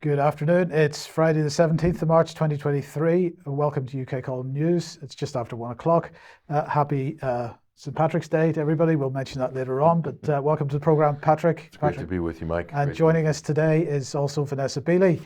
Good afternoon. It's Friday the 17th of March 2023. Welcome to UK Column News. It's just after 1 o'clock. Happy St. Patrick's Day to everybody. We'll mention that later on, but welcome to the programme, Patrick. It's great to be with you, Mike. And joining us today is also Vanessa Beeley.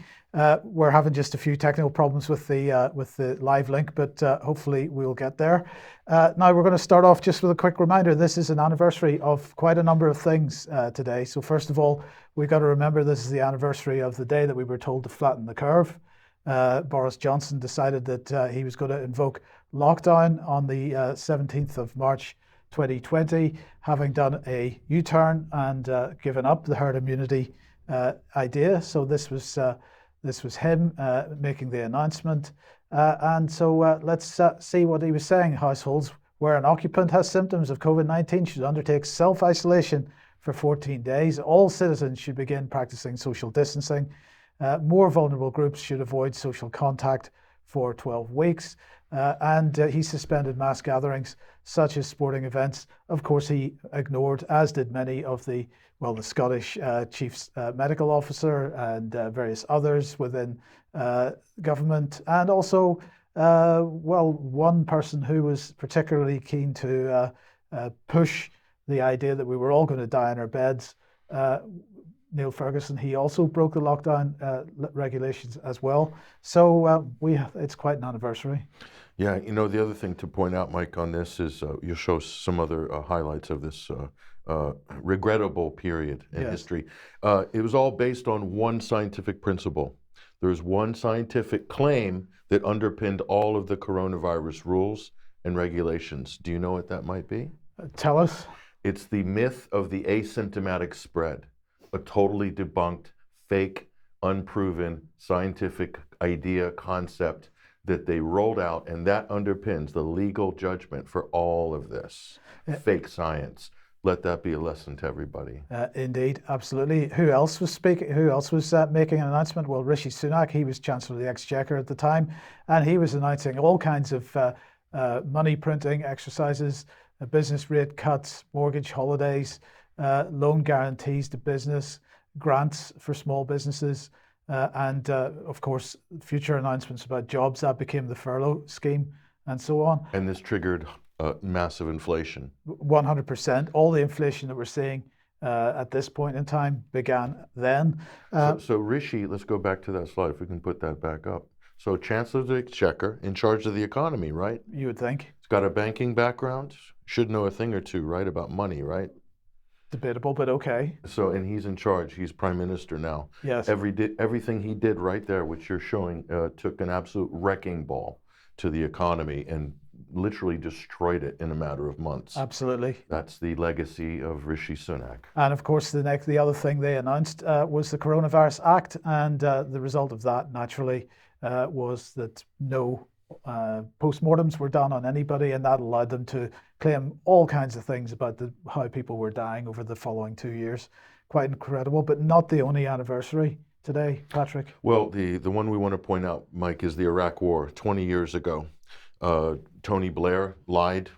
We're having just a few technical problems with the live link, but hopefully we'll get there. Now we're going to start off just with a quick reminder. This is an anniversary of quite a number of things today. So first of all, we've got to remember this is the anniversary of the day that we were told to flatten the curve. Boris Johnson decided that he was going to invoke lockdown on the 17th of March 2020, having done a U-turn and given up the herd immunity idea. So this was him making the announcement. And so let's see what he was saying. Households where an occupant has symptoms of COVID-19 should undertake self-isolation for 14 days. All citizens should begin practicing social distancing. More vulnerable groups should avoid social contact for 12 weeks. And he suspended mass gatherings such as sporting events. Of course, he ignored, as did many of the Scottish Chief's medical officer and various others within government. And also, one person who was particularly keen to push the idea that we were all going to die in our beds, Neil Ferguson, he also broke the lockdown regulations as well. So it's quite an anniversary. Yeah, the other thing to point out, Mike, on this is you'll show some other highlights of this regrettable period in history. It was all based on one scientific principle. There's one scientific claim that underpinned all of the coronavirus rules and regulations. Do you know what that might be? Tell us. It's the myth of the asymptomatic spread, a totally debunked, fake, unproven scientific idea, concept that they rolled out, and that underpins the legal judgment for all of this fake science. Let that be a lesson to everybody. Indeed, absolutely. Who else was speaking? Who else was making an announcement? Well, Rishi Sunak, he was Chancellor of the Exchequer at the time, and he was announcing all kinds of money printing exercises, business rate cuts, mortgage holidays, loan guarantees to business, grants for small businesses, and of course, future announcements about jobs. That became the furlough scheme and so on. And this triggered massive inflation. 100%. All the inflation that we're seeing at this point in time began then. So Rishi, let's go back to that slide, if we can put that back up. So Chancellor of the Exchequer, in charge of the economy, right? You would think. He's got a banking background, should know a thing or two, right, about money, right? Debatable, but okay. So, and he's in charge. He's prime minister now. Yes. Everything he did right there, which you're showing, took an absolute wrecking ball to the economy and literally destroyed it in a matter of months. Absolutely. That's the legacy of Rishi Sunak. And of course, the other thing they announced was the Coronavirus Act, and the result of that, naturally, was that no postmortems were done on anybody, and that allowed them to claim all kinds of things about how people were dying over the following 2 years. Quite incredible, but not the only anniversary today, Patrick. Well, the one we want to point out, Mike, is the Iraq War 20 years ago. Tony Blair lied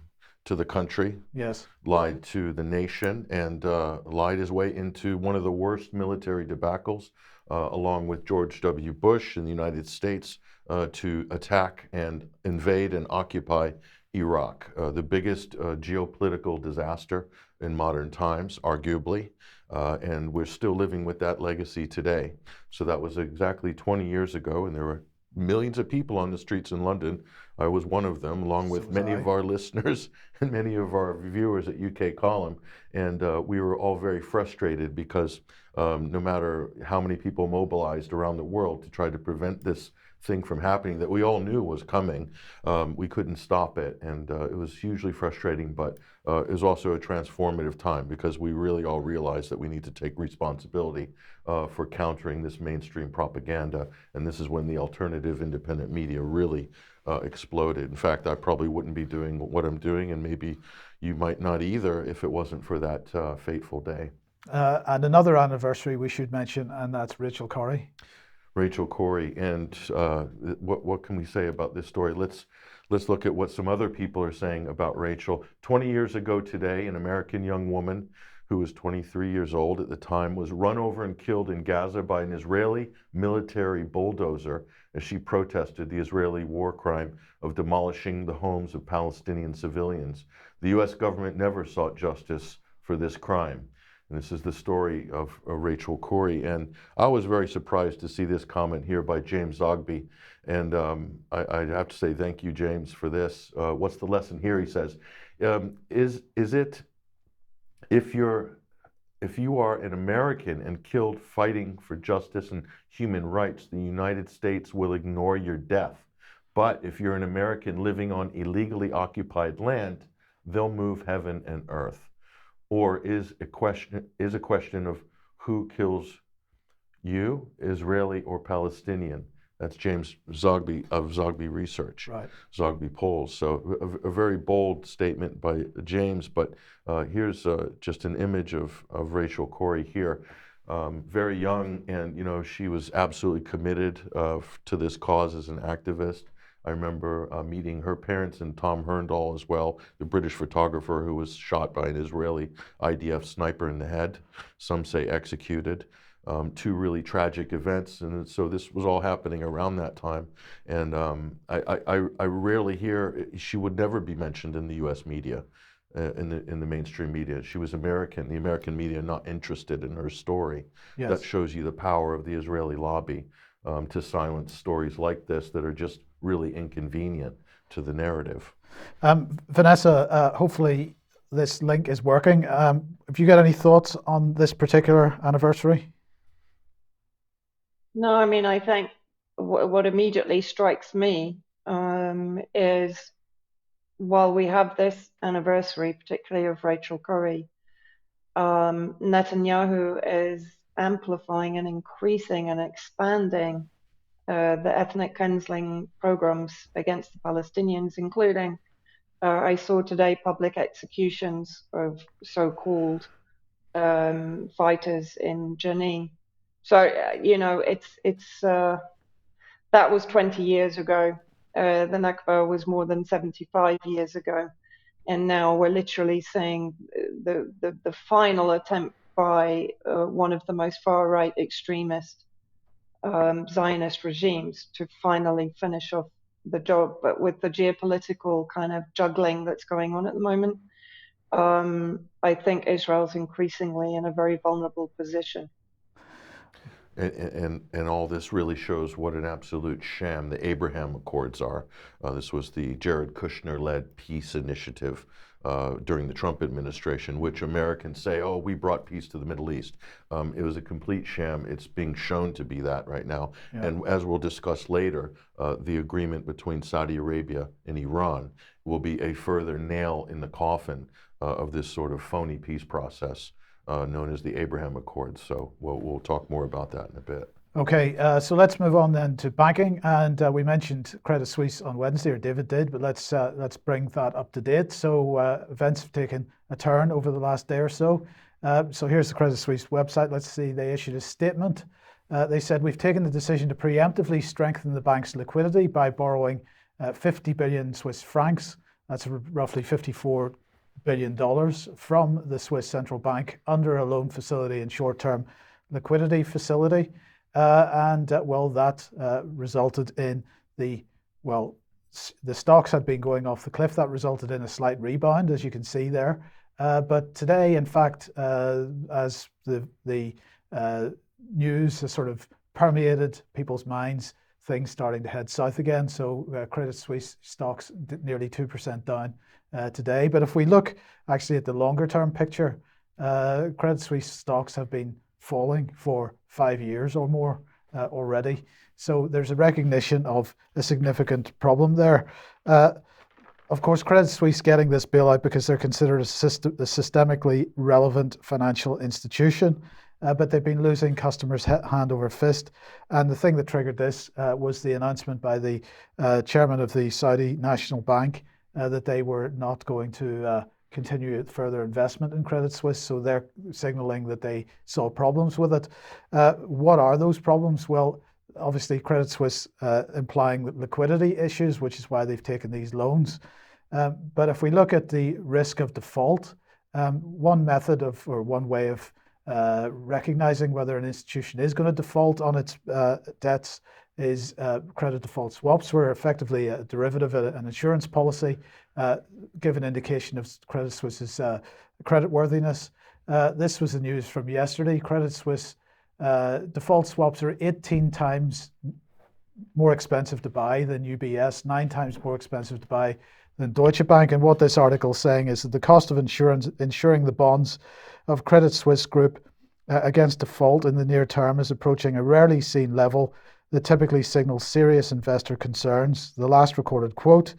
to the country, yes, lied to the nation, and lied his way into one of the worst military debacles, along with George W. Bush in the United States, to attack and invade and occupy Iraq, the biggest geopolitical disaster in modern times, arguably, and we're still living with that legacy today. So that was exactly 20 years ago, and there were millions of people on the streets in London. I was one of them, along with many of our listeners and many of our viewers at UK Column, and we were all very frustrated because no matter how many people mobilized around the world to try to prevent this thing from happening that we all knew was coming, we couldn't stop it, and it was hugely frustrating, but it was also a transformative time because we really all realized that we need to take responsibility for countering this mainstream propaganda, and this is when the alternative independent media really exploded. In fact, I probably wouldn't be doing what I'm doing, and maybe you might not either if it wasn't for that fateful day. And another anniversary we should mention, and that's Rachel Corrie. Rachel Corrie, and what can we say about this story? Let's look at what some other people are saying about Rachel. 20 years ago today, an American young woman who was 23 years old at the time, was run over and killed in Gaza by an Israeli military bulldozer as she protested the Israeli war crime of demolishing the homes of Palestinian civilians. The U.S. government never sought justice for this crime. And this is the story of Rachel Corrie. And I was very surprised to see this comment here by James Zogby. And I have to say thank you, James, for this. What's the lesson here? He says, is it if you are an American and killed fighting for justice and human rights, the United States will ignore your death. But if you're an American living on illegally occupied land, they'll move heaven and earth. Or is a question of who kills you, Israeli or Palestinian? That's James Zogby of Zogby Research, Right. Zogby Polls. So a very bold statement by James, but here's just an image of Rachel Corrie here. Very young, and she was absolutely committed to this cause as an activist. I remember meeting her parents and Tom Herndal as well, the British photographer who was shot by an Israeli IDF sniper in the head, some say executed. Two really tragic events, and so this was all happening around that time. And I rarely hear, she would never be mentioned in the U.S. media, in the mainstream media. She was American, the American media not interested in her story. Yes. That shows you the power of the Israeli lobby to silence stories like this that are just really inconvenient to the narrative. Vanessa, hopefully this link is working. Have you got any thoughts on this particular anniversary? No, I mean, I think what immediately strikes me is while we have this anniversary, particularly of Rachel Corrie, Netanyahu is amplifying and increasing and expanding the ethnic cleansing programs against the Palestinians, including, I saw today, public executions of so-called fighters in Jenin. So, that was 20 years ago. The Nakba was more than 75 years ago. And now we're literally seeing the final attempt by one of the most far-right extremist Zionist regimes to finally finish off the job. But with the geopolitical kind of juggling that's going on at the moment, I think Israel's increasingly in a very vulnerable position. And all this really shows what an absolute sham the Abraham Accords are. This was the Jared Kushner-led peace initiative during the Trump administration, which Americans say, oh, we brought peace to the Middle East. It was a complete sham. It's being shown to be that right now. Yeah. And as we'll discuss later, the agreement between Saudi Arabia and Iran will be a further nail in the coffin of this sort of phony peace process known as the Abraham Accords. So we'll talk more about that in a bit. Okay, so let's move on then to banking. And we mentioned Credit Suisse on Wednesday, or David did, but let's bring that up to date. So events have taken a turn over the last day or so. So here's the Credit Suisse website. Let's see, they issued a statement. They said, we've taken the decision to preemptively strengthen the bank's liquidity by borrowing 50 billion Swiss francs. That's roughly $54 billion from the Swiss Central Bank under a loan facility and short-term liquidity facility. That resulted in the stocks had been going off the cliff. That resulted in a slight rebound, as you can see there. But today, in fact, as the news has sort of permeated people's minds, things starting to head south again. So Credit Suisse stocks nearly 2% down today. But if we look actually at the longer term picture, Credit Suisse stocks have been falling for 5 years or more already. So there's a recognition of a significant problem there. Of course, Credit Suisse getting this bailout because they're considered a systemically relevant financial institution, but they've been losing customers hand over fist. And the thing that triggered this was the announcement by the chairman of the Saudi National Bank that they were not going to continue further investment in Credit Suisse. So they're signaling that they saw problems with it. What are those problems? Well, obviously Credit Suisse implying liquidity issues, which is why they've taken these loans. But if we look at the risk of default, One method or one way of recognizing whether an institution is going to default on its debts is credit default swaps, where effectively a derivative of an insurance policy give an indication of Credit Suisse's creditworthiness. This was the news from yesterday. Credit Suisse default swaps are 18 times more expensive to buy than UBS, 9 times more expensive to buy than Deutsche Bank. And what this article is saying is that the cost of insuring the bonds of Credit Suisse Group against default in the near term is approaching a rarely seen level that typically signals serious investor concerns. The last recorded quote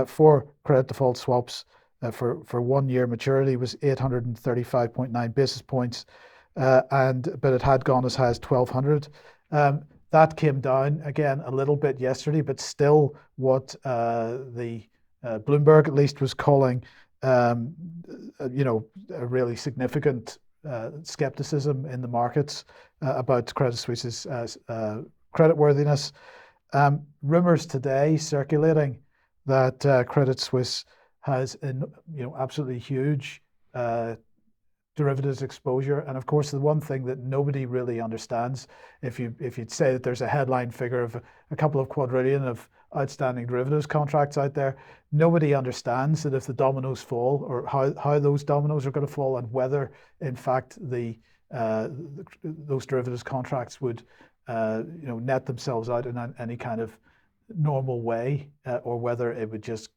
for credit default swaps for 1 year maturity was 835.9 basis points, but it had gone as high as 1,200. That came down again a little bit yesterday, but still what the Bloomberg at least was calling, a really significant skepticism in the markets about Credit Suisse's creditworthiness. Rumors today circulating that Credit Suisse has absolutely huge derivatives exposure, and of course the one thing that nobody really understands, if you'd say that there's a headline figure of a couple of quadrillion of outstanding derivatives contracts out there, nobody understands that if the dominoes fall, or how those dominoes are going to fall, and whether in fact those derivatives contracts would net themselves out in any kind of normal way, or whether it would just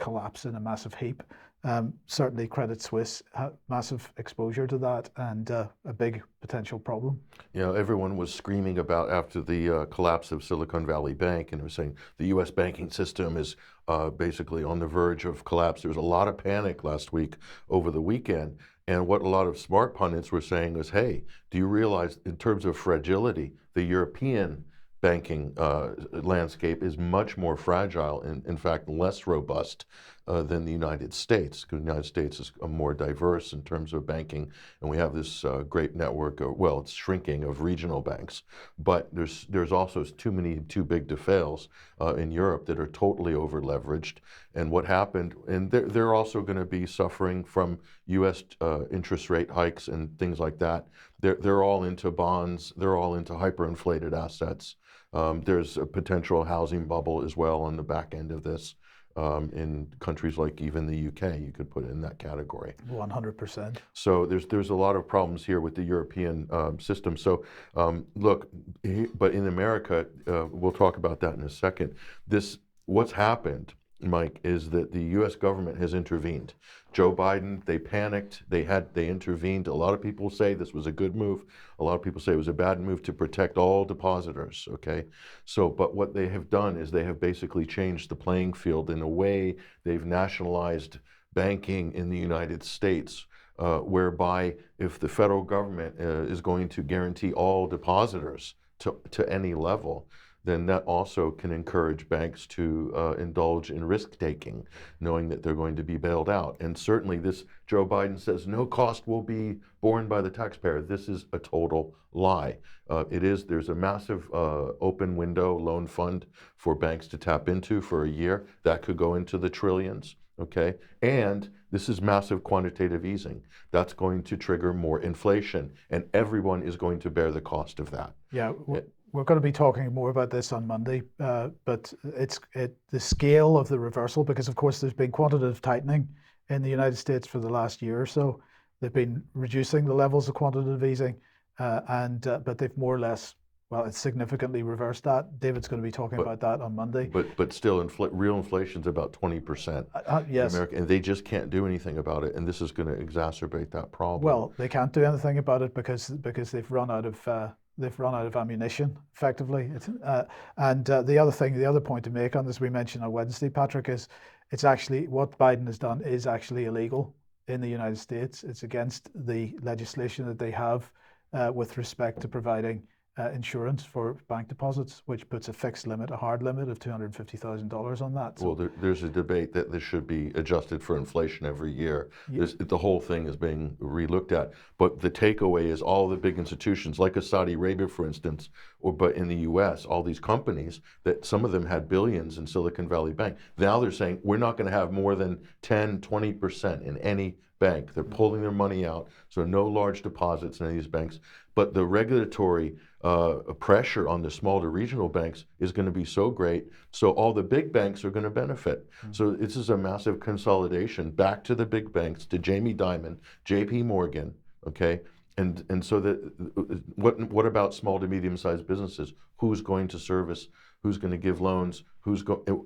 collapse in a massive heap. Certainly Credit Suisse had massive exposure to that, and a big potential problem. Everyone was screaming about after the collapse of Silicon Valley Bank, and was saying the U.S. banking system is basically on the verge of collapse. There was a lot of panic last week over the weekend, and what a lot of smart pundits were saying was, hey, do you realize in terms of fragility, the European banking landscape is much more fragile and in fact less robust than the United States, because the United States is more diverse in terms of banking, and we have this great network it's shrinking, of regional banks, but there's also too big to fails in Europe that are totally over leveraged. And what happened, and they're also going to be suffering from U.S. interest rate hikes and things like that. They're all into bonds, they're all into hyperinflated assets. There's a potential housing bubble as well on the back end of this. In countries like even the UK, you could put it in that category. 100%. So there's a lot of problems here with the European system. So look, but in America, we'll talk about that in a second. What's happened, Mike, is that the U.S. government has intervened. Joe Biden, they panicked, they intervened. A lot of people say this was a good move. A lot of people say it was a bad move to protect all depositors, okay? So, but what they have done is they have basically changed the playing field in a way. They've nationalized banking in the United States, whereby if the federal government is going to guarantee all depositors to any level, then that also can encourage banks to indulge in risk-taking, knowing that they're going to be bailed out. And certainly this, Joe Biden says, no cost will be borne by the taxpayer. This is a total lie. There's a massive open window loan fund for banks to tap into for a year. That could go into the trillions, okay? And this is massive quantitative easing. That's going to trigger more inflation, and everyone is going to bear the cost of that. Yeah. We're going to be talking more about this on Monday, but the scale of the reversal, because of course there's been quantitative tightening in the United States for the last year or so. They've been reducing the levels of quantitative easing, but they've more or less, it's significantly reversed that. David's going to be talking about that on Monday. But still, real inflation's about 20%. Yes. In America, and they just can't do anything about it, and this is going to exacerbate that problem. Well, they can't do anything about it because they've run out of ammunition, effectively. The other point to make on this, we mentioned on Wednesday, Patrick, is it's actually what Biden has done is actually illegal in the United States. It's against the legislation that they have with respect to providing insurance for bank deposits, which puts a fixed limit, a hard limit of $250,000 on that. So, well, there's a debate that this should be adjusted for inflation every year. Yeah. The whole thing is being relooked at. But the takeaway is all the big institutions, like a Saudi Arabia, for instance, but in the U.S., all these companies, that some of them had billions in Silicon Valley Bank. Now they're saying we're not going to have more than 10, 20% in any bank. They're pulling their money out, so no large deposits in any of these banks. But the regulatory pressure on the small to regional banks is going to be so great, so all the big banks are going to benefit. So this is a massive consolidation back to the big banks, to Jamie Dimon, JP Morgan, okay? And so that what about small to medium-sized businesses? Who's going to service? Who's going to give loans?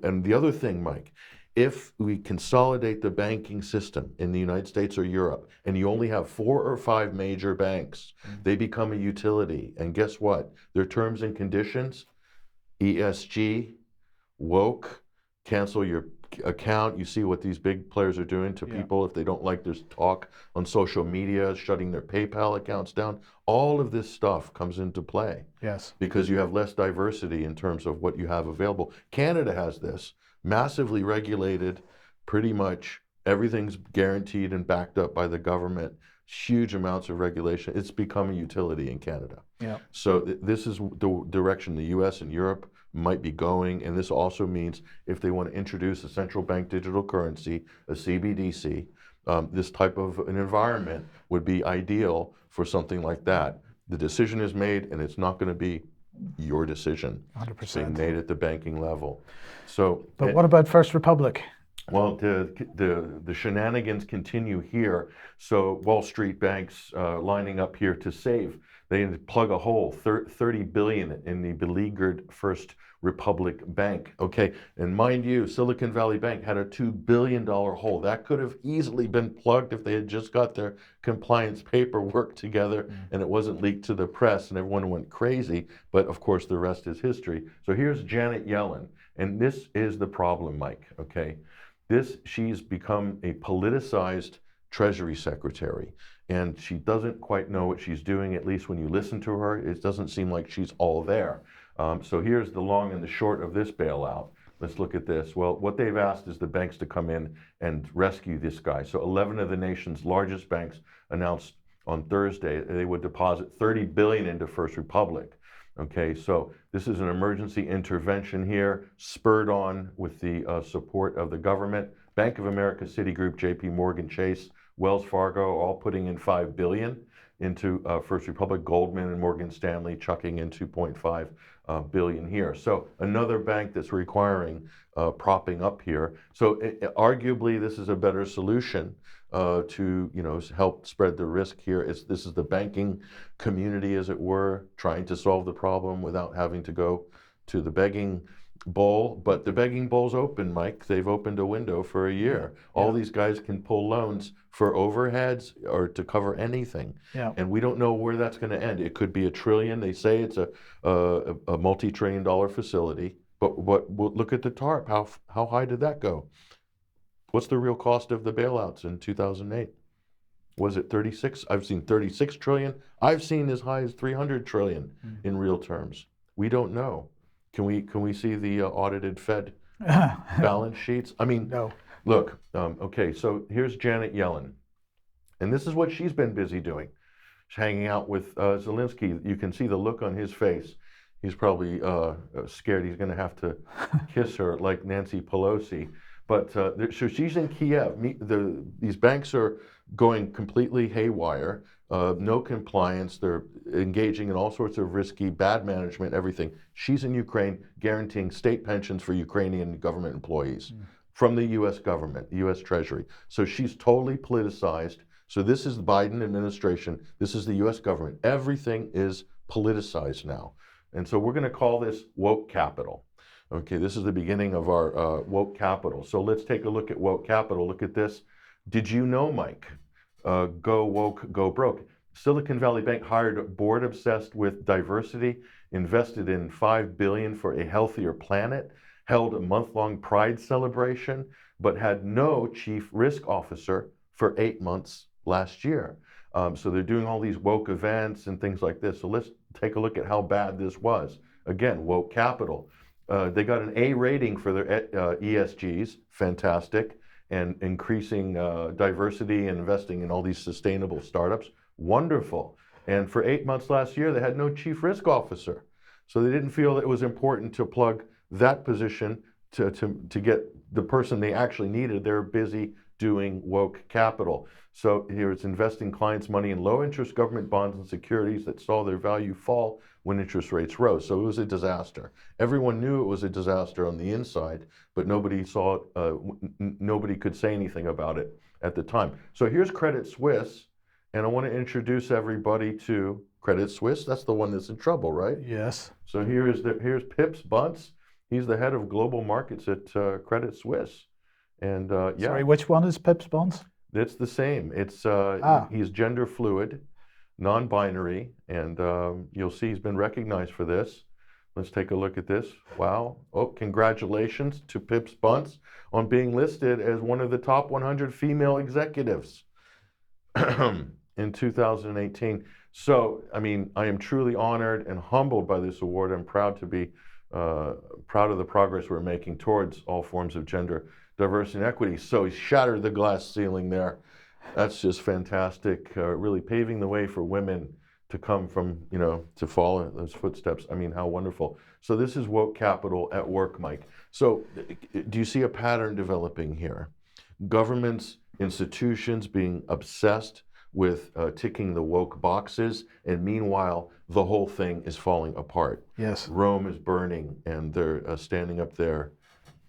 And the other thing, Mike, if we consolidate the banking system in the United States or Europe, and you only have 4 or 5 major banks, they become a utility. And guess what? Their terms and conditions, ESG, woke, cancel your account. You see what these big players are doing to people if they don't like this talk on social media, shutting their PayPal accounts down. All of this stuff comes into play. Yes. Because you have less diversity in terms of what you have available. Canada has this, massively regulated, pretty much everything's guaranteed and backed up by the government, huge amounts of regulation. It's become a utility in Canada. Yeah. So this is the direction the US and Europe might be going, and this also means if they want to introduce a central bank digital currency, a CBDC, this type of an environment would be ideal for something like that. The decision is made, and it's not going to be your decision. 100%. It's being made at the banking level. So, but what about First Republic? Well, the shenanigans continue here. So Wall Street banks lining up here to save. They plug a hole, $30 billion in the beleaguered First Republic Bank. Okay, and mind you, Silicon Valley Bank had a $2 billion hole. That could have easily been plugged if they had just got their compliance paperwork together and it wasn't leaked to the press and everyone went crazy. But of course, the rest is history. So here's Janet Yellen, and this is the problem, Mike, okay? She's become a politicized Treasury Secretary, and she doesn't quite know what she's doing, at least when you listen to her. It doesn't seem like she's all there. So here's the long and the short of this bailout. Let's look at this. Well, what they've asked is the banks to come in and rescue this guy. So 11 of the nation's largest banks announced on Thursday they would deposit $30 billion into First Republic. Okay, so this is an emergency intervention here, spurred on with the support of the government. Bank of America, Citigroup, JP Morgan Chase, Wells Fargo, all putting in $5 billion into First Republic. Goldman and Morgan Stanley chucking in $2.5 billion here. So another bank that's requiring propping up here. So arguably, this is a better solution to help spread the risk here. This is the banking community, as it were, trying to solve the problem without having to go to the begging bowl. But the begging bowl's open, Mike. They've opened a window for a year. All these guys can pull loans for overheads or to cover anything. And we don't know where that's going to end. It could be $1 trillion. They say it's a multi-trillion-dollar facility. But look at the TARP. How high did that go? What's the real cost of the bailouts in 2008? Was it 36? I've seen 36 trillion. I've seen as high as 300 trillion in real terms. We don't know. Can we see the audited Fed balance sheets? I mean, no. Look, okay, so here's Janet Yellen. And this is what she's been busy doing. She's hanging out with Zelensky. You can see the look on his face. He's probably scared he's going to have to kiss her like Nancy Pelosi. But so she's in Kiev. These banks are going completely haywire, no compliance. They're engaging in all sorts of risky, bad management, everything. She's in Ukraine guaranteeing state pensions for Ukrainian government employees from the U.S. government, the U.S. Treasury. So she's totally politicized. So this is the Biden administration. This is the U.S. government. Everything is politicized now. And so we're going to call this woke capital. Okay, this is the beginning of our woke capital. So let's take a look at woke capital. Look at this. Did you know, Mike? Go woke, go broke. Silicon Valley Bank hired a board obsessed with diversity, invested in $5 billion for a healthier planet, held a month-long Pride celebration, but had no chief risk officer for 8 months last year. So they're doing all these woke events and things like this. So let's take a look at how bad this was. Again, woke capital. They got an A rating for their ESGs, fantastic, and increasing diversity and investing in all these sustainable startups, wonderful. And for 8 months last year, they had no chief risk officer. So they didn't feel it was important to plug that position to get the person they actually needed. They're busy doing woke capital. So here it's investing clients' money in low-interest government bonds and securities that saw their value fall when interest rates rose. So it was a disaster. Everyone knew it was a disaster on the inside, but nobody saw it, nobody could say anything about it at the time. So here's Credit Suisse, and I want to introduce everybody to Credit Suisse. That's the one that's in trouble, right? Yes. So here's Pips Bunce. He's the head of global markets at Credit Suisse. And yeah. Sorry, which one is Pips Bonds? It's the same. It's he's gender fluid, non-binary, and you'll see he's been recognized for this. Let's take a look at this. Wow. Oh, congratulations to Pips Bunce on being listed as one of the top 100 female executives in 2018. So, I mean, I am truly honored and humbled by this award. I'm proud to be proud of the progress we're making towards all forms of gender diversity and equity. So he shattered the glass ceiling there. That's just fantastic. Really paving the way for women to come from, to follow those footsteps. I mean, how wonderful. So this is woke capital at work, Mike. So do you see a pattern developing here? Governments, institutions being obsessed with ticking the woke boxes, and meanwhile, the whole thing is falling apart. Yes. Rome is burning, and they're standing up there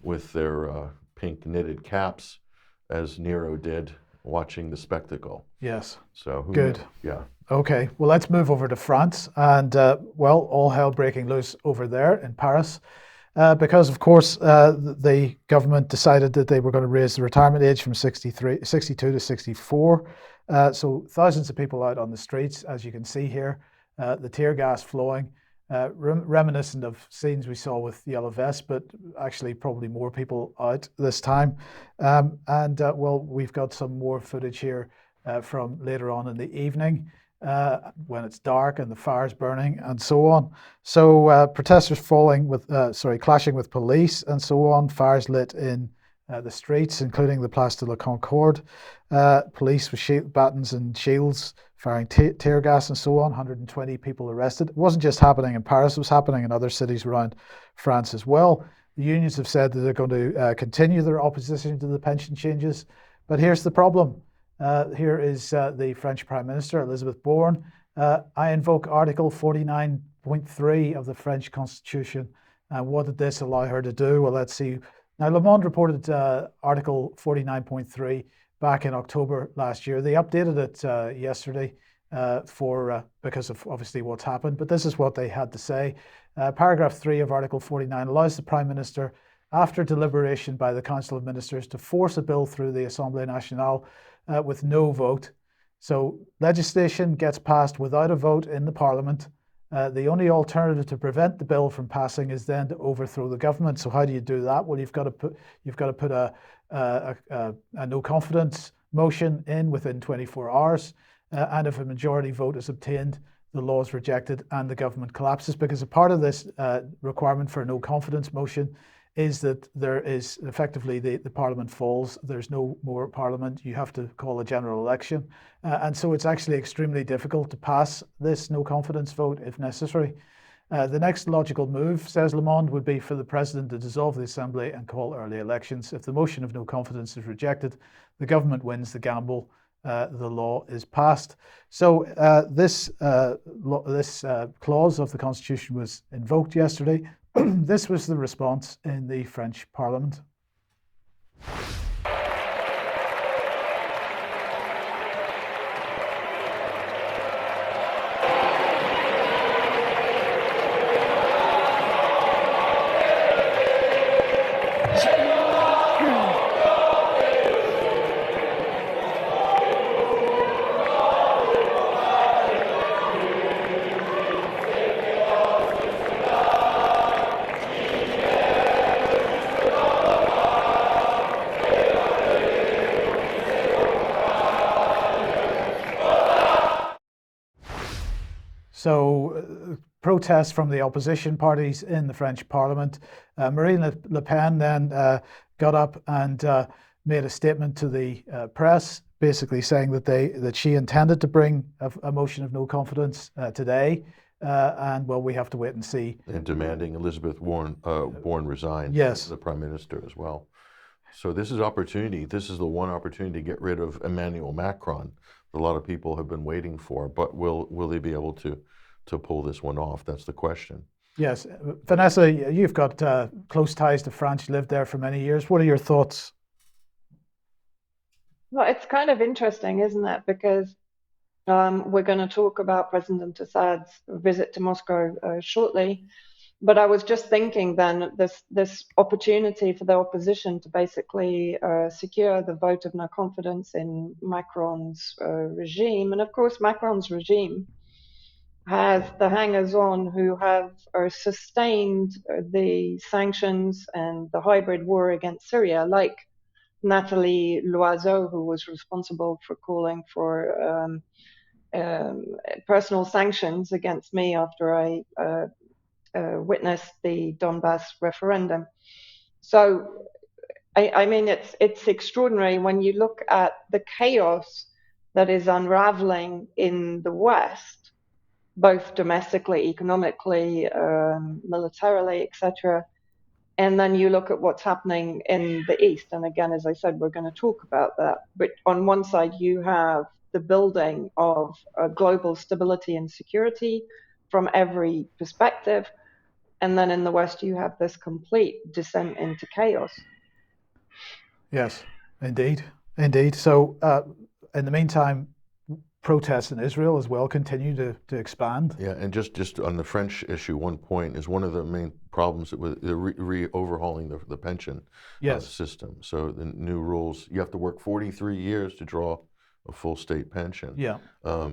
with their pink knitted caps, as Nero did, watching the spectacle. Yes. So good. Yeah. Okay. Well, let's move over to France, and all hell breaking loose over there in Paris, because of course the government decided that they were going to raise the retirement age from 62 to 64. So thousands of people out on the streets, as you can see here, the tear gas flowing. Reminiscent of scenes we saw with Yellow Vest, but actually probably more people out this time. Well, we've got some more footage here from later on in the evening when it's dark and the fire's burning and so on. So protesters clashing with police and so on, fires lit in the streets, including the Place de la Concorde. Police with batons and shields firing tear gas and so on. 120 people arrested. It wasn't just happening in Paris, it was happening in other cities around France as well. The unions have said that they're going to continue their opposition to the pension changes. But here's the problem. Here is the French Prime Minister, Elisabeth Borne. I invoke Article 49.3 of the French Constitution. What did this allow her to do? Well, let's see. Now, Le Monde reported Article 49.3 back in October last year. They updated it yesterday because of obviously what's happened, but this is what they had to say. Paragraph 3 of Article 49 allows the Prime Minister, after deliberation by the Council of Ministers, to force a bill through the Assemblée Nationale with no vote. So legislation gets passed without a vote in the Parliament. The only alternative to prevent the bill from passing is then to overthrow the government. So how do you do that? Well, you've got to put a no confidence motion in within 24 hours, and if a majority vote is obtained, the law is rejected and the government collapses. Because a part of this requirement for a no confidence motion is that there is effectively the Parliament falls. There's no more Parliament. You have to call a general election. And so it's actually extremely difficult to pass this no confidence vote if necessary. The next logical move, says Le Monde, would be for the President to dissolve the Assembly and call early elections. If the motion of no confidence is rejected, the government wins the gamble. The law is passed. So this clause of the Constitution was invoked yesterday. This was the response in the French Parliament. So protests from the opposition parties in the French Parliament. Marine Le Pen then got up and made a statement to the press, basically saying that she intended to bring a motion of no confidence today, and well, we have to wait and see. And demanding Elizabeth Warren resign. Yes, the Prime Minister as well. So this is opportunity. This is the one opportunity to get rid of Emmanuel Macron that a lot of people have been waiting for. But will they be able to pull this one off? That's the question. Yes. Vanessa, you've got close ties to France. You lived there for many years. What are your thoughts? Well, it's kind of interesting, isn't it? Because we're going to talk about President Assad's visit to Moscow shortly. But I was just thinking then this opportunity for the opposition to basically secure the vote of no confidence in Macron's regime. And of course, Macron's regime has the hangers-on who have sustained the sanctions and the hybrid war against Syria, like Nathalie Loiseau, who was responsible for calling for personal sanctions against me after I witnessed the Donbass referendum. So, I mean, it's extraordinary when you look at the chaos that is unraveling in the West, both domestically, economically, militarily, etc. And then you look at what's happening in the East. And again, as I said, we're going to talk about that. But on one side, you have the building of global stability and security from every perspective. And then in the West, you have this complete descent into chaos. Yes, indeed. Indeed. So in the meantime, protests in Israel as well continue to expand. Yeah, and just on the French issue, one point is one of the main problems with the overhauling the pension system. So the new rules, you have to work 43 years to draw a full state pension. Yeah.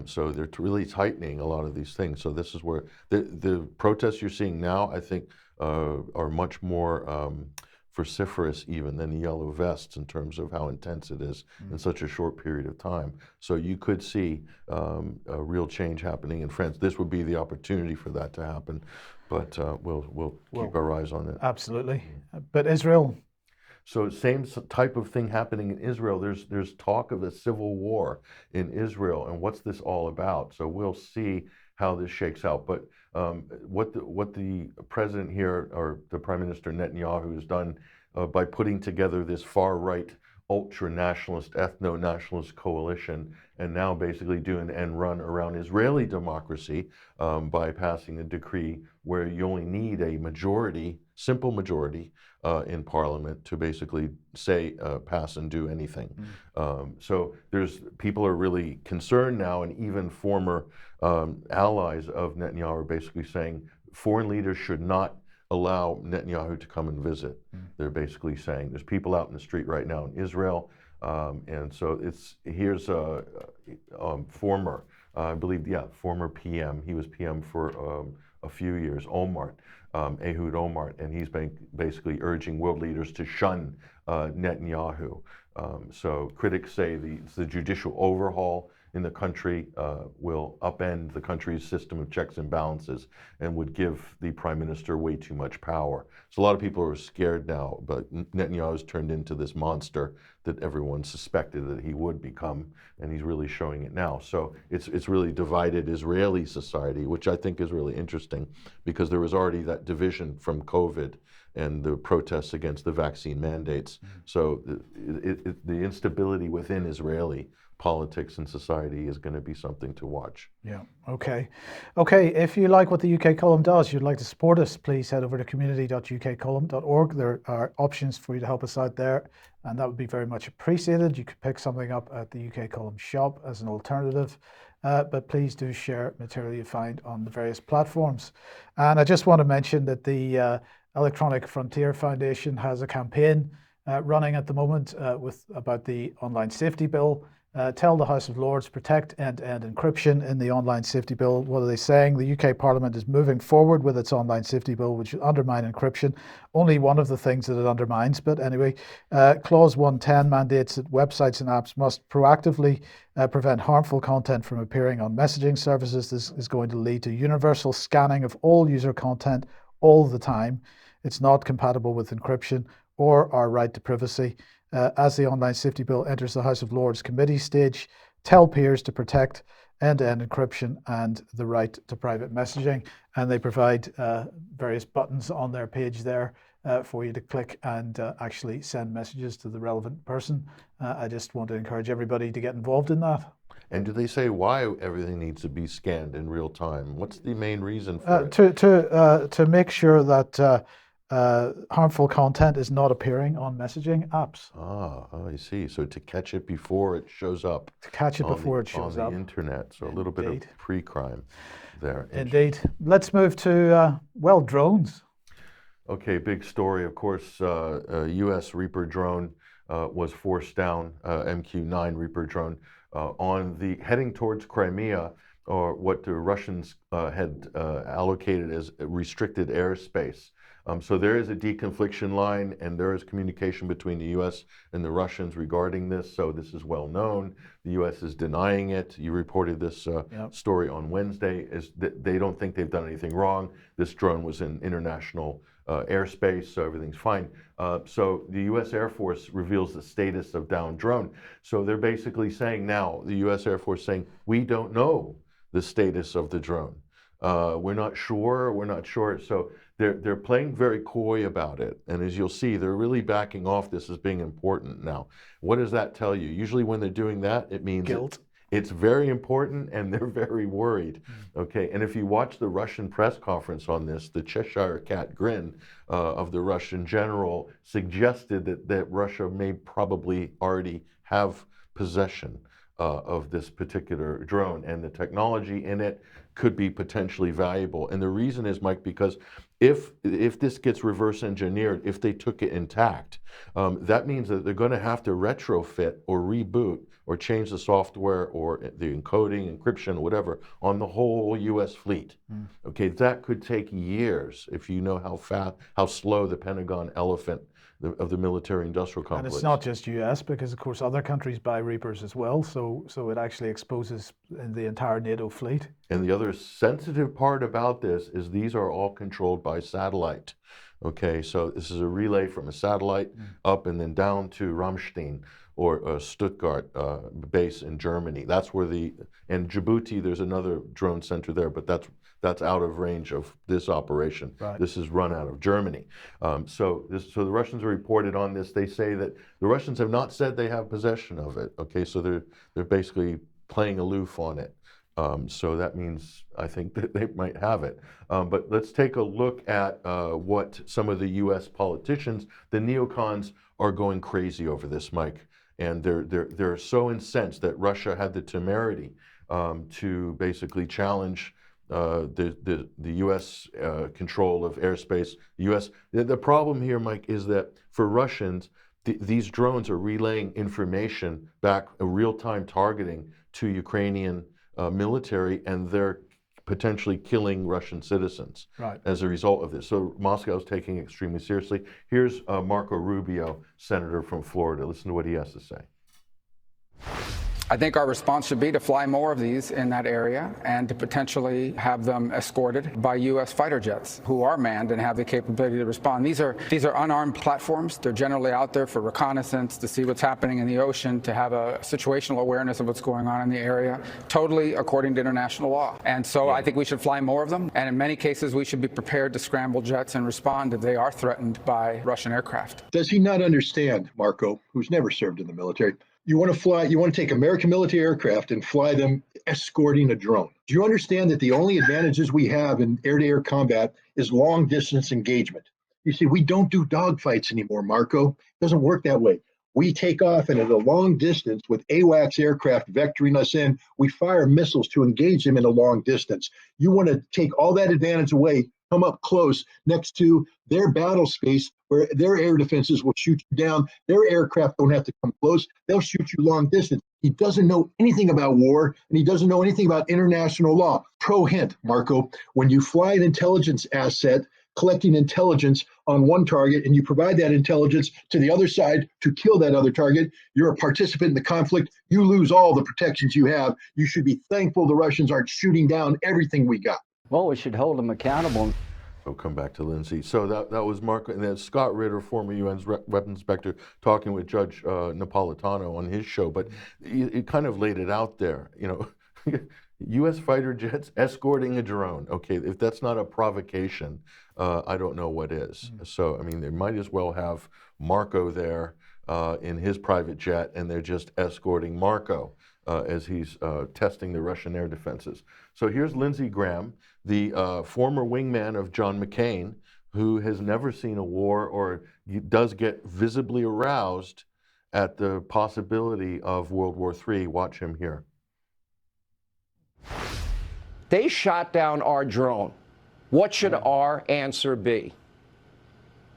So they're really tightening a lot of these things. So this is where the protests you're seeing now, I think, are much more vociferous even than the yellow vests in terms of how intense it is in such a short period of time. So you could see a real change happening in France. This would be the opportunity for that to happen, but we'll keep our eyes on it. Absolutely. But Israel? So same type of thing happening in Israel. There's talk of a civil war in Israel, and what's this all about? So we'll see how this shakes out. But what the president here, or the Prime Minister Netanyahu, has done by putting together this far-right ultra-nationalist, ethno-nationalist coalition, and now basically doing an end run around Israeli democracy by passing a decree where you only need a majority, simple majority, in Parliament to basically say, pass and do anything. So people are really concerned now, and even former allies of Netanyahu are basically saying foreign leaders should not allow Netanyahu to come and visit. They're basically saying there's people out in the street right now in Israel, and so here's a former, I believe, former PM. He was PM for a few years, Ehud Olmert, and he's basically urging world leaders to shun Netanyahu. So critics say the judicial overhaul in the country will upend the country's system of checks and balances and would give the prime minister way too much power. So a lot of people are scared now, but Netanyahu's turned into this monster that everyone suspected that he would become, and he's really showing it now. So it's really divided Israeli society, which I think is really interesting, because there was already that division from COVID and the protests against the vaccine mandates. So the instability within Israeli politics and society is going to be something to watch. Yeah. Okay. If you like what the UK Column does, you'd like to support us, please head over to community.ukcolumn.org. There are options for you to help us out there, and that would be very much appreciated. You could pick something up at the UK Column shop as an alternative, but please do share material you find on the various platforms. And I just want to mention that the Electronic Frontier Foundation has a campaign running at the moment about the online safety bill. Tell the House of Lords, protect end-to-end encryption in the online safety bill. What are they saying? The UK Parliament is moving forward with its online safety bill, which will undermine encryption. Only one of the things that it undermines. But anyway, Clause 110 mandates that websites and apps must proactively prevent harmful content from appearing on messaging services. This is going to lead to universal scanning of all user content all the time. It's not compatible with encryption or our right to privacy. As the online safety bill enters the House of Lords committee stage, tell peers to protect end-to-end encryption and the right to private messaging. And they provide various buttons on their page there for you to click and actually send messages to the relevant person. I just want to encourage everybody to get involved in that. And do they say why everything needs to be scanned in real time? What's the main reason for it? To make sure that harmful content is not appearing on messaging apps. I see. So to catch it before it shows up. To catch it before it shows up on the internet. So a little bit of pre-crime there. Indeed. Let's move to, well, drones. Okay, big story. Of course, a U.S. Reaper drone was forced down, MQ-9 Reaper drone, heading towards Crimea, or what the Russians had allocated as restricted airspace. So there is a deconfliction line, and there is communication between the U.S. and the Russians regarding this. So this is well known. The U.S. is denying it. You reported this story on Wednesday. Is that they don't think they've done anything wrong. This drone was in international airspace, so everything's fine. So the U.S. Air Force reveals the status of downed drone. So they're basically saying now, the U.S. Air Force saying, we don't know the status of the drone. We're not sure. So they're playing very coy about it. And as you'll see, they're really backing off this as being important now. What does that tell you? Usually when they're doing that, it means guilt. It's very important and they're very worried. Okay, and if you watch the Russian press conference on this, the Cheshire Cat grin of the Russian general suggested that Russia may probably already have possession of this particular drone, and the technology in it could be potentially valuable. And the reason is, Mike, because if this gets reverse engineered, if they took it intact, that means that they're going to have to retrofit or reboot or change the software or the encoding, encryption, whatever, on the whole U.S. fleet. Okay, that could take years if you know how slow the Pentagon elephant of the military-industrial complex. And it's not just U.S. because, of course, other countries buy Reapers as well. So it actually exposes the entire NATO fleet. And the other sensitive part about this is these are all controlled by satellite. Okay, so this is a relay from a satellite up and then down to Ramstein or Stuttgart base in Germany. That's where and Djibouti, there's another drone center there, but that's out of range of this operation. Right. This is run out of Germany. So the Russians are reported on this. They say that the Russians have not said they have possession of it. Okay, so they're basically playing aloof on it. So that means I think that they might have it. But let's take a look at what some of the U.S. politicians, the neocons, are going crazy over this, Mike. And they're so incensed that Russia had the temerity to basically challenge the U.S. Control of airspace. The problem here, Mike, is that for Russians, these drones are relaying information back, real-time targeting to Ukrainian military, and they're potentially killing Russian citizens as a result of this. So Moscow is taking it extremely seriously. Here's Marco Rubio, senator from Florida. Listen to what he has to say. I think our response should be to fly more of these in that area and to potentially have them escorted by U.S. fighter jets who are manned and have the capability to respond. These are unarmed platforms. They're generally out there for reconnaissance, to see what's happening in the ocean, to have a situational awareness of what's going on in the area, totally according to international law. And so I think we should fly more of them. And in many cases, we should be prepared to scramble jets and respond if they are threatened by Russian aircraft. Does he not understand, Marco, who's never served in the military? You want to take American military aircraft and fly them escorting a drone. Do you understand that the only advantages we have in air-to-air combat is long-distance engagement? You see, we don't do dogfights anymore, Marco. It doesn't work that way. We take off, and at a long distance with AWACS aircraft vectoring us in, we fire missiles to engage them in a long distance. You want to take all that advantage away, come up close next to their battle space where their air defenses will shoot you down. Their aircraft don't have to come close. They'll shoot you long distance. He doesn't know anything about war, and he doesn't know anything about international law. Pro hint, Marco, when you fly an intelligence asset, collecting intelligence on one target, and you provide that intelligence to the other side to kill that other target, you're a participant in the conflict. You lose all the protections you have. You should be thankful the Russians aren't shooting down everything we got. Well, we should hold them accountable. We'll come back to Lindsay. So that was Marco, and then Scott Ritter, former UN weapons inspector, talking with Judge Napolitano on his show. But he kind of laid it out there, U.S. fighter jets escorting a drone. Okay, if that's not a provocation, I don't know what is. So, I mean, they might as well have Marco there in his private jet, and they're just escorting Marco as he's testing the Russian air defenses. So here's Lindsey Graham, the former wingman of John McCain, who has never seen a war or does get visibly aroused at the possibility of World War III. Watch him here. They shot down our drone. What should our answer be?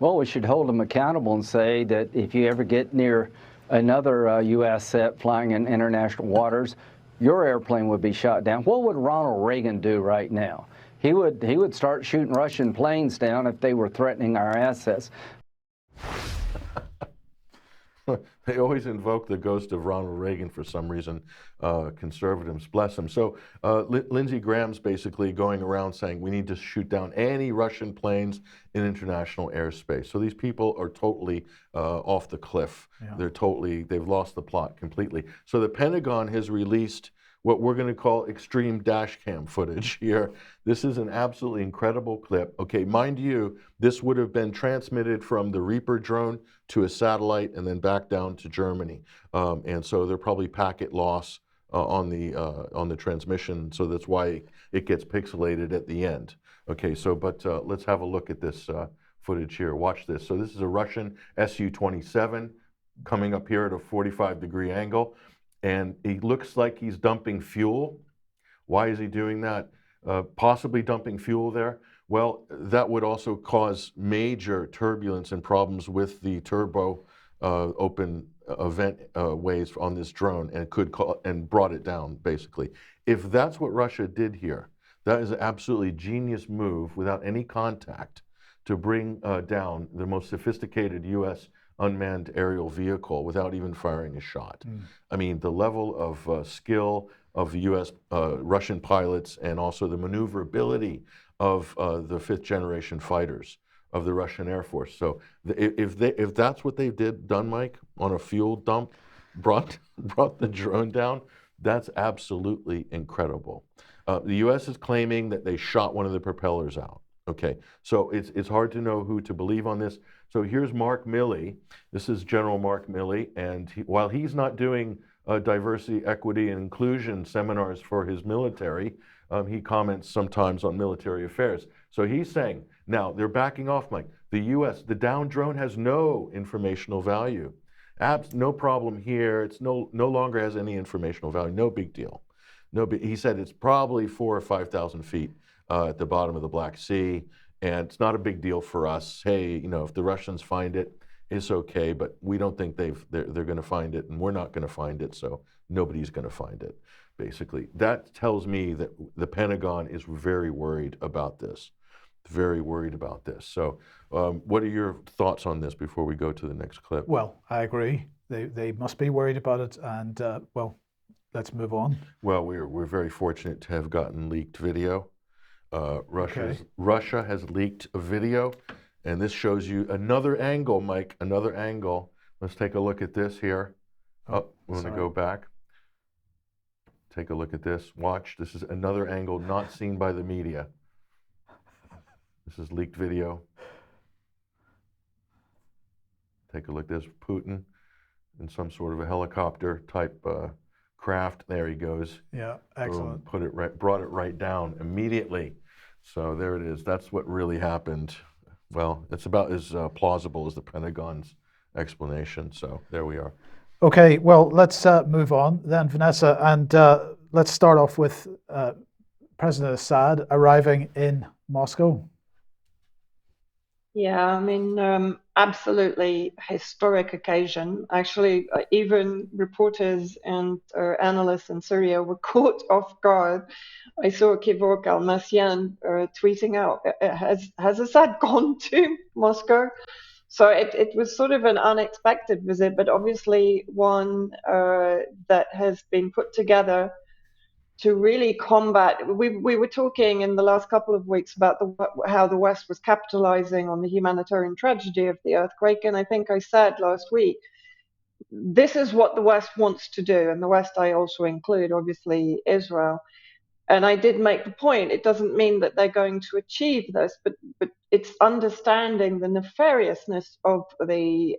Well, we should hold them accountable and say that if you ever get near another U.S. set flying in international waters, your airplane would be shot down. What would Ronald Reagan do right now? He would start shooting Russian planes down if they were threatening our assets. They always invoke the ghost of Ronald Reagan for some reason, conservatives, bless them. So Lindsey Graham's basically going around saying we need to shoot down any Russian planes in international airspace. So these people are totally off the cliff. Yeah. They've lost the plot completely. So the Pentagon has released what we're going to call extreme dash cam footage here. This is an absolutely incredible clip. Okay, mind you, this would have been transmitted from the Reaper drone to a satellite and then back down to Germany. And so there'll probably packet loss on the transmission, so that's why it gets pixelated at the end. Okay, so but let's have a look at this footage here. Watch this. So this is a Russian Su-27 coming up here at a 45-degree angle. And he looks like he's dumping fuel. Why is he doing that? Possibly dumping fuel there. Well, that would also cause major turbulence and problems with the turbo open vent ways on this drone, and brought it down, basically. If that's what Russia did here, that is an absolutely genius move without any contact to bring down the most sophisticated U.S. unmanned aerial vehicle without even firing a shot. I mean, the level of skill of the U.S. Russian pilots, and also the maneuverability of the fifth-generation fighters of the Russian Air Force. So if that's what they done, Mike, on a fuel dump, brought the drone down, that's absolutely incredible. The U.S. is claiming that they shot one of the propellers out. Okay, so it's hard to know who to believe on this. So here's Mark Milley. This is General Mark Milley, and while he's not doing diversity, equity, and inclusion seminars for his military, he comments sometimes on military affairs. So he's saying, now they're backing off, Mike. The U.S., the down drone has no informational value. No problem here. It's no longer has any informational value. No big deal. He said it's probably 4,000 or 5,000 feet at the bottom of the Black Sea, and it's not a big deal for us. Hey, if the Russians find it, it's okay, but we don't think they're going to find it, and we're not going to find it, so nobody's going to find it, basically. That tells me that the Pentagon is very worried about this, very worried about this. So what are your thoughts on this before we go to the next clip? Well, I agree. They must be worried about it, and well, let's move on. Well, we're very fortunate to have gotten leaked video. Russia has leaked a video, and this shows you another angle, Mike, another angle. Let's take a look at this here. We want to go back. Take a look at this. Watch. This is another angle not seen by the media. This is leaked video. Take a look at this. Putin in some sort of a helicopter type craft. There he goes. Yeah, excellent. Brought it right down immediately. So there it is. That's what really happened. Well, it's about as plausible as the Pentagon's explanation. So there we are. Okay, well, let's move on then, Vanessa, and let's start off with President Assad arriving in Moscow. Yeah, I mean, absolutely historic occasion. Actually, even reporters and analysts in Syria were caught off guard. I saw Kevork Almasyan tweeting out, has Assad gone to Moscow? So it was sort of an unexpected visit, but obviously one that has been put together to really combat. We were talking in the last couple of weeks about how the West was capitalizing on the humanitarian tragedy of the earthquake, and I think I said last week, this is what the West wants to do, and the West I also include, obviously, Israel. And I did make the point, it doesn't mean that they're going to achieve this, but it's understanding the nefariousness of the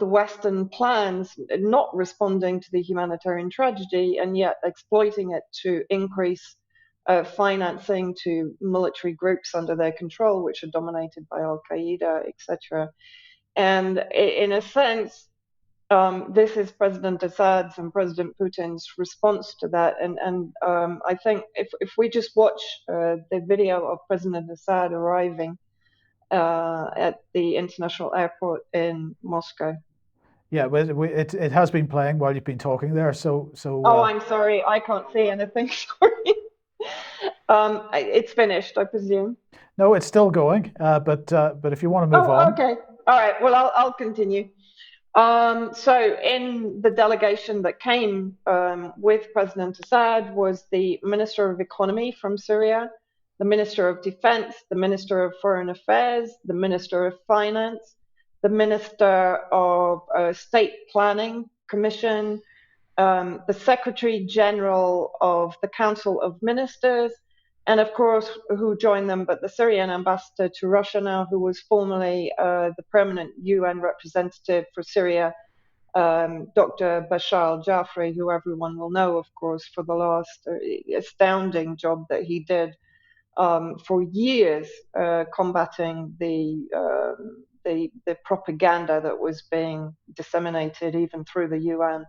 Western plans, not responding to the humanitarian tragedy, and yet exploiting it to increase financing to military groups under their control, which are dominated by Al-Qaeda, etc. And in a sense, this is President Assad's and President Putin's response to that. And I think if we just watch the video of President Assad arriving at the international airport in Moscow. Yeah, it has been playing while you've been talking there. So. Oh, I'm sorry, I can't see anything. Sorry. It's finished, I presume. No, it's still going. But if you want to move on. Okay. All right. Well, I'll continue. So in the delegation that came with President Assad was the Minister of Economy from Syria, the Minister of Defense, the Minister of Foreign Affairs, the Minister of Finance, the Minister of State Planning Commission, the Secretary General of the Council of Ministers, and of course, who joined them, but the Syrian ambassador to Russia now, who was formerly the permanent UN representative for Syria, Dr. Bashar al-Jafri, who everyone will know, of course, for the last astounding job that he did for years combating the propaganda that was being disseminated even through the UN.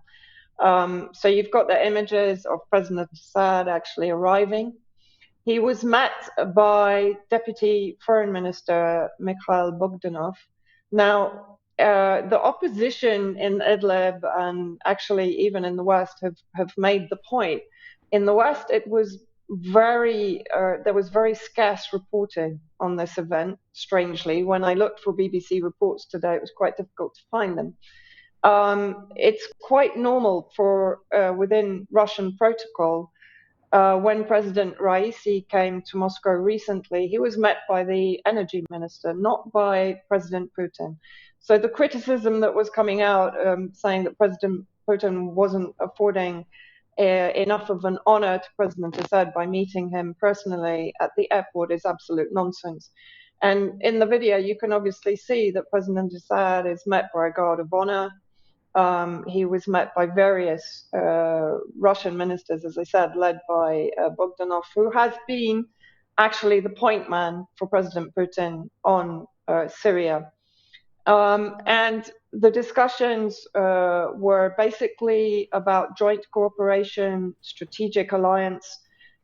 So you've got the images of President Assad actually arriving. He was met by Deputy Foreign Minister Mikhail Bogdanov. Now, the opposition in Idlib and actually even in the West have made the point. In the West, it was there was very scarce reporting on this event, strangely. When I looked for BBC reports today, it was quite difficult to find them. It's quite normal for within Russian protocol. When President Raisi came to Moscow recently, he was met by the energy minister, not by President Putin. So the criticism that was coming out saying that President Putin wasn't affording enough of an honor to President Assad by meeting him personally at the airport is absolute nonsense. And in the video, you can obviously see that President Assad is met by a guard of honor. He was met by various Russian ministers, as I said, led by Bogdanov, who has been actually the point man for President Putin on Syria. And the discussions were basically about joint cooperation, strategic alliance,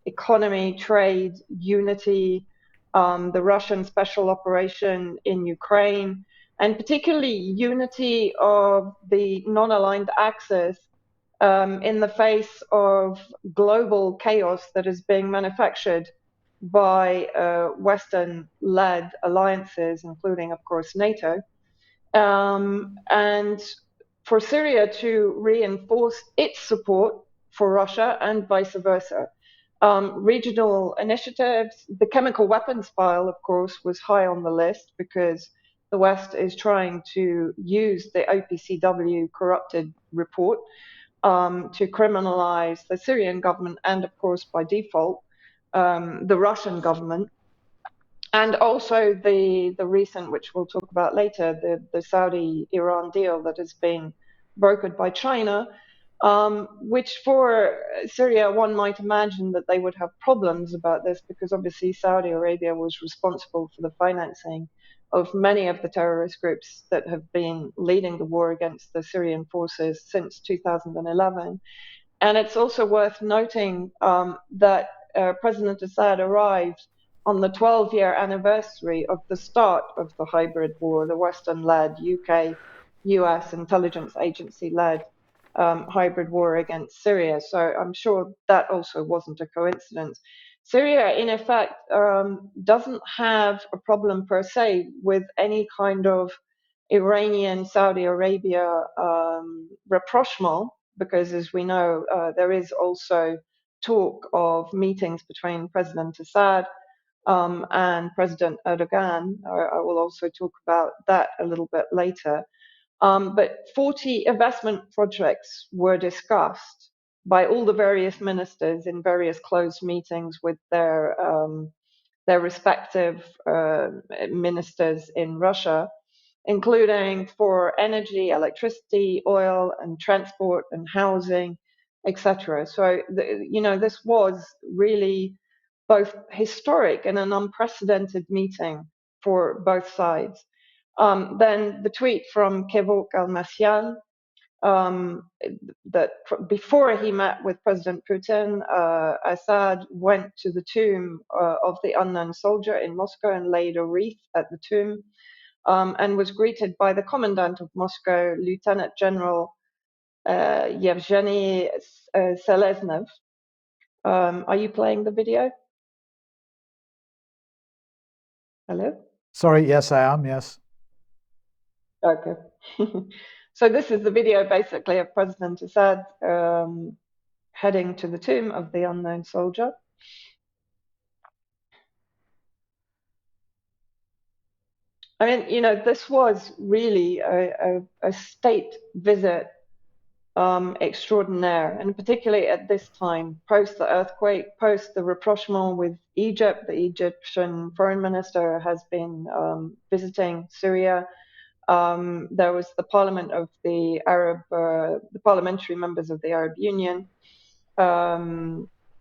economy, trade, unity, the Russian special operation in Ukraine, and particularly unity of the non-aligned axis in the face of global chaos that is being manufactured by Western-led alliances, including, of course, NATO. And for Syria to reinforce its support for Russia and vice versa. Regional initiatives, the chemical weapons file, of course, was high on the list because the West is trying to use the OPCW corrupted report to criminalize the Syrian government and, of course, by default, the Russian government. And also the recent, which we'll talk about later, the Saudi-Iran deal that has been brokered by China, which for Syria, one might imagine that they would have problems about this because obviously Saudi Arabia was responsible for the financing of many of the terrorist groups that have been leading the war against the Syrian forces since 2011. And it's also worth noting that President Assad arrived on the 12-year anniversary of the start of the hybrid war, the Western-led, UK, US intelligence agency-led hybrid war against Syria. So I'm sure that also wasn't a coincidence. Syria, in effect, doesn't have a problem per se with any kind of Iranian, Saudi Arabia rapprochement, because as we know, there is also talk of meetings between President Assad and President Erdogan. I will also talk about that a little bit later. But 40 investment projects were discussed by all the various ministers in various closed meetings with their respective ministers in Russia, including for energy, electricity, oil, and transport and housing, etc. So, this was really both historic and an unprecedented meeting for both sides. Then the tweet from Kevork Almasyan, that before he met with President Putin, Assad went to the tomb of the unknown soldier in Moscow and laid a wreath at the tomb, and was greeted by the commandant of Moscow, Lieutenant General Yevgeny Seleznev. Are you playing the video? Hello? Sorry, yes, I am, yes. Okay. So this is the video basically of President Assad heading to the tomb of the unknown soldier. I mean, this was really a state visit extraordinaire, and particularly at this time, post the earthquake, post the rapprochement with Egypt. The Egyptian foreign minister has been visiting Syria. There was the parliament of the parliamentary members of the Arab Union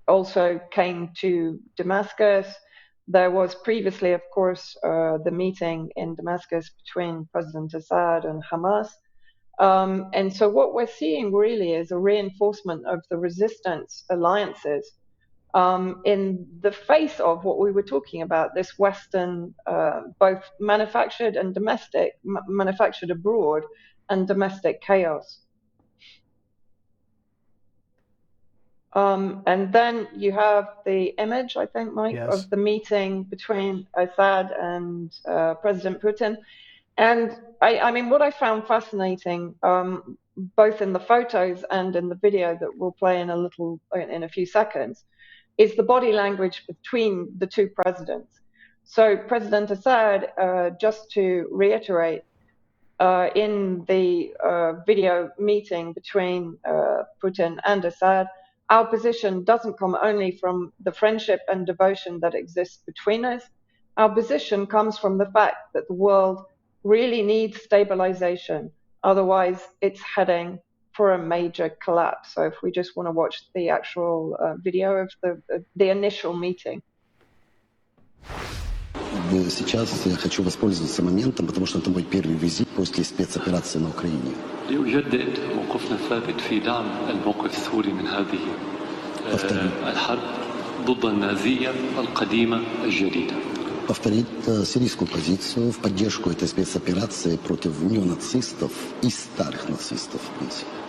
also came to Damascus. There was previously, of course, the meeting in Damascus between President Assad and Hamas. And so what we're seeing really is a reinforcement of the resistance alliances in the face of what we were talking about, this Western, both manufactured and domestic, manufactured abroad and domestic chaos. And then you have the image, I think, Mike, Yes. of the meeting between Assad and President Putin. And I mean, what I found fascinating, both in the photos and in the video that we'll play in a few seconds, is the body language between the two presidents. So President Assad, just to reiterate, in the video meeting between Putin and Assad, our position doesn't come only from the friendship and devotion that exists between us. Our position comes from the fact that the world really needs stabilization. Otherwise, it's heading for a major collapse. So if we just want to watch the actual video of the initial meeting. Сейчас я хочу воспользоваться моментом, потому что это мой первый визит после спецоперации на Украине. لأجدد موقفنا الثابت في دعم الموقف السوري من هذه الحرب ضد النازية القديمة الجديدة. Повторить сирийскую позицию в поддержку этой спецоперации против неонацистов и старых нацистов.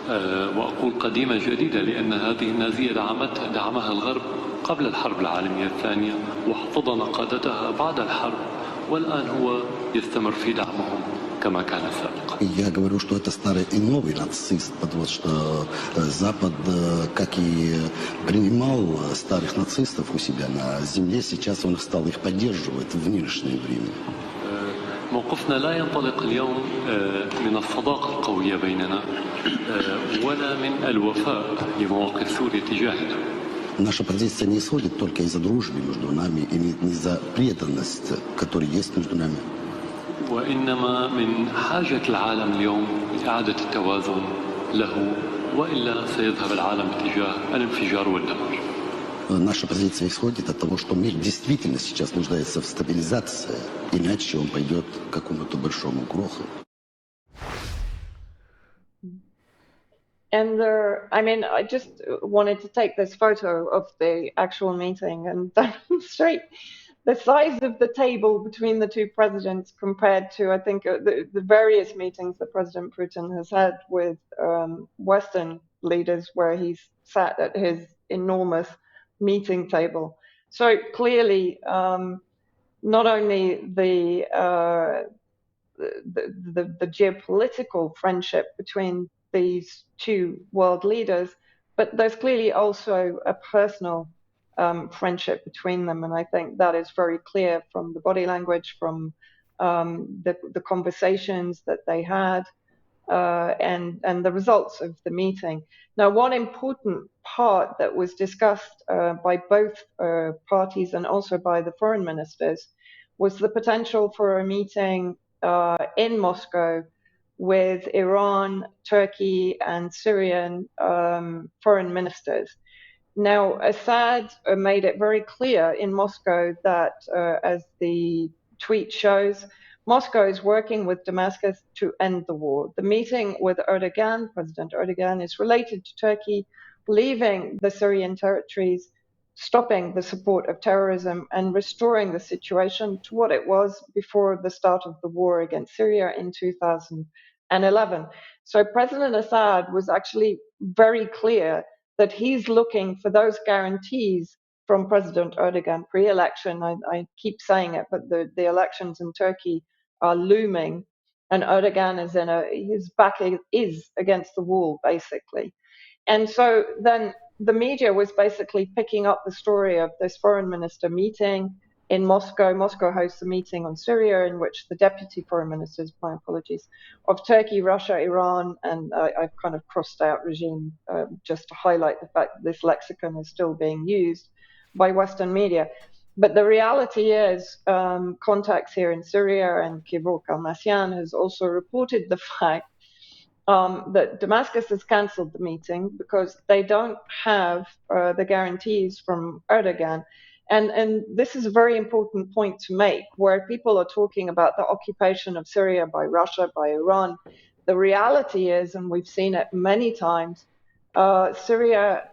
وأقول قديمة جديدة لأن هذه النازية دعمها الغرب قبل الحرب العالمية الثانية واحتضن قادتها بعد الحرب والآن هو يستمر في دعمهم كما كان سابقا. Я говорю, что это старый и новый нацист, потому что Запад, как и принимал старых нацистов у себя на земле, сейчас он стал их поддерживать в нынешнее время. موقفنا لا ينطلق اليوم من الصداقة القوية بيننا ولا من الوفاء لمواقف سوريا تجاهنا. Наша позиция не исходит только из-за дружбы между нами и из-за преданности, которая есть между нами. وإنما من حاجة العالم اليوم لإعادة التوازن له وإلا سيذهب العالم باتجاه الانفجار والدمار. Наша позиция исходит от того, что мир действительно сейчас нуждается в стабилизации, иначе он пойдет к какому-то большому краху. And I mean, I just wanted to take this photo of the actual meeting and demonstrate the size of the table between the two presidents compared to, I think, the various meetings that President Putin has had with Western leaders where he's sat at his enormous meeting table. So clearly, not only the geopolitical friendship between these two world leaders, but there's clearly also a personal friendship between them, and I think that is very clear from the body language, from the conversations that they had, and the results of the meeting. Now, one important part that was discussed by both parties and also by the foreign ministers was the potential for a meeting in Moscow with Iran, Turkey, and Syrian foreign ministers. Now, Assad made it very clear in Moscow that, as the tweet shows, Moscow is working with Damascus to end the war. The meeting with Erdogan, President Erdogan, is related to Turkey leaving the Syrian territories, stopping the support of terrorism, and restoring the situation to what it was before the start of the war against Syria in 2011. So President Assad was actually very clear that he's looking for those guarantees from President Erdogan pre-election. I keep saying it, but the elections in Turkey are looming, and Erdogan is his back is against the wall, basically. And so then the media was basically picking up the story of this foreign minister meeting in Moscow. Moscow hosts a meeting on Syria in which the deputy foreign ministers, my apologies, of Turkey, Russia, Iran, and I've kind of crossed out regime just to highlight the fact that this lexicon is still being used by Western media. But the reality is contacts here in Syria, and Kevork Almasyan has also reported the fact that Damascus has cancelled the meeting because they don't have the guarantees from Erdogan. And this is a very important point to make, where people are talking about the occupation of Syria by Russia, by Iran. The reality is, and we've seen it many times, Syria,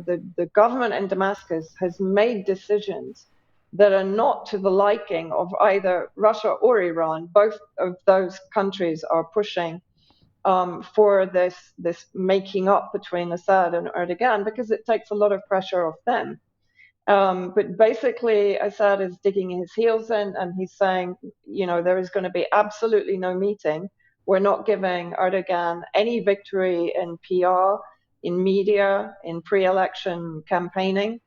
the government in Damascus has made decisions that are not to the liking of either Russia or Iran. Both of those countries are pushing for this making up between Assad and Erdogan because it takes a lot of pressure off them. But basically, Assad is digging his heels in, and he's saying, there is going to be absolutely no meeting. We're not giving Erdogan any victory in PR, in media, in pre-election campaigning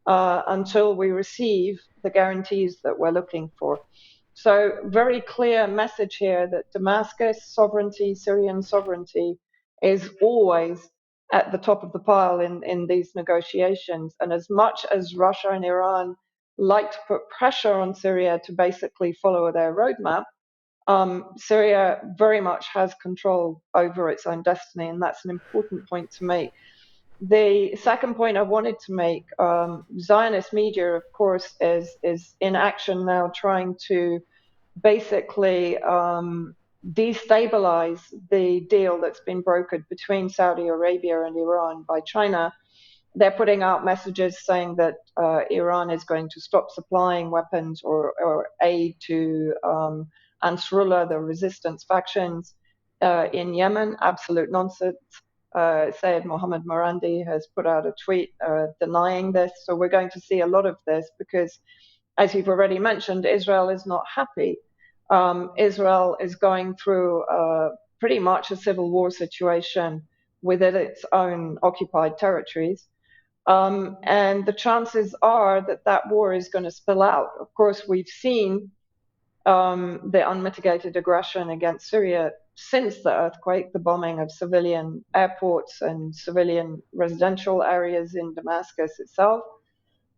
until we receive the guarantees that we're looking for. So very clear message here that Damascus sovereignty, Syrian sovereignty, is always at the top of the pile in these negotiations. And as much as Russia and Iran like to put pressure on Syria to basically follow their roadmap, Syria very much has control over its own destiny, and that's an important point to make. The second point I wanted to make, Zionist media, of course, is in action now trying to basically destabilize the deal that's been brokered between Saudi Arabia and Iran by China. They're putting out messages saying that Iran is going to stop supplying weapons or aid to Ansarullah, the resistance factions in Yemen. Absolute nonsense. Sayed Mohammed Morandi has put out a tweet denying this. So we're going to see a lot of this because, as you've already mentioned, Israel is not happy. Israel is going through pretty much a civil war situation within its own occupied territories. And the chances are that that war is going to spill out. Of course, we've seen the unmitigated aggression against Syria since the earthquake, the bombing of civilian airports and civilian residential areas in Damascus itself.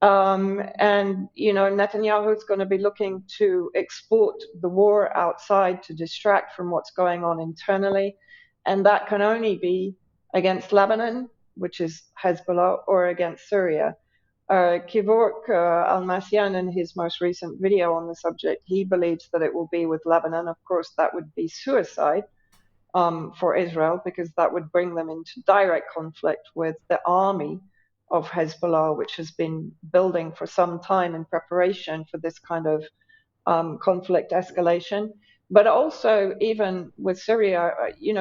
And, Netanyahu is going to be looking to export the war outside to distract from what's going on internally. And that can only be against Lebanon, which is Hezbollah, or against Syria. Kevork Almasyan, in his most recent video on the subject, he believes that it will be with Lebanon. Of course, that would be suicide for Israel because that would bring them into direct conflict with the army of Hezbollah, which has been building for some time in preparation for this kind of conflict escalation. But also, even with Syria,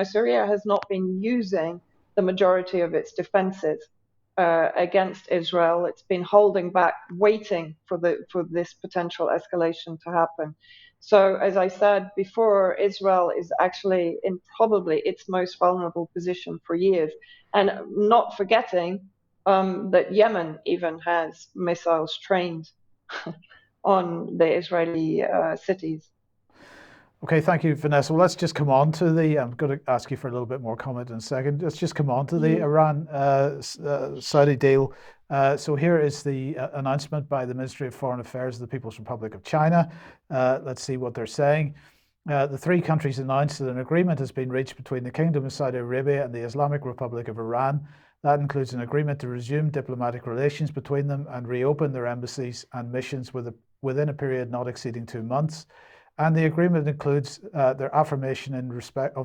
Syria has not been using the majority of its defenses against Israel. It's been holding back, waiting for this potential escalation to happen. So, as I said before, Israel is actually in probably its most vulnerable position for years. And not forgetting that Yemen even has missiles trained on the Israeli cities. Okay, thank you, Vanessa. Well, let's just come on to I'm going to ask you for a little bit more comment in a second. Let's just come on to the Iran Saudi deal. So here is the announcement by the Ministry of Foreign Affairs of the People's Republic of China. Let's see what they're saying. The three countries announced that an agreement has been reached between the Kingdom of Saudi Arabia and the Islamic Republic of Iran. That includes an agreement to resume diplomatic relations between them and reopen their embassies and missions within a period not exceeding 2 months. And the agreement includes their affirmation in respect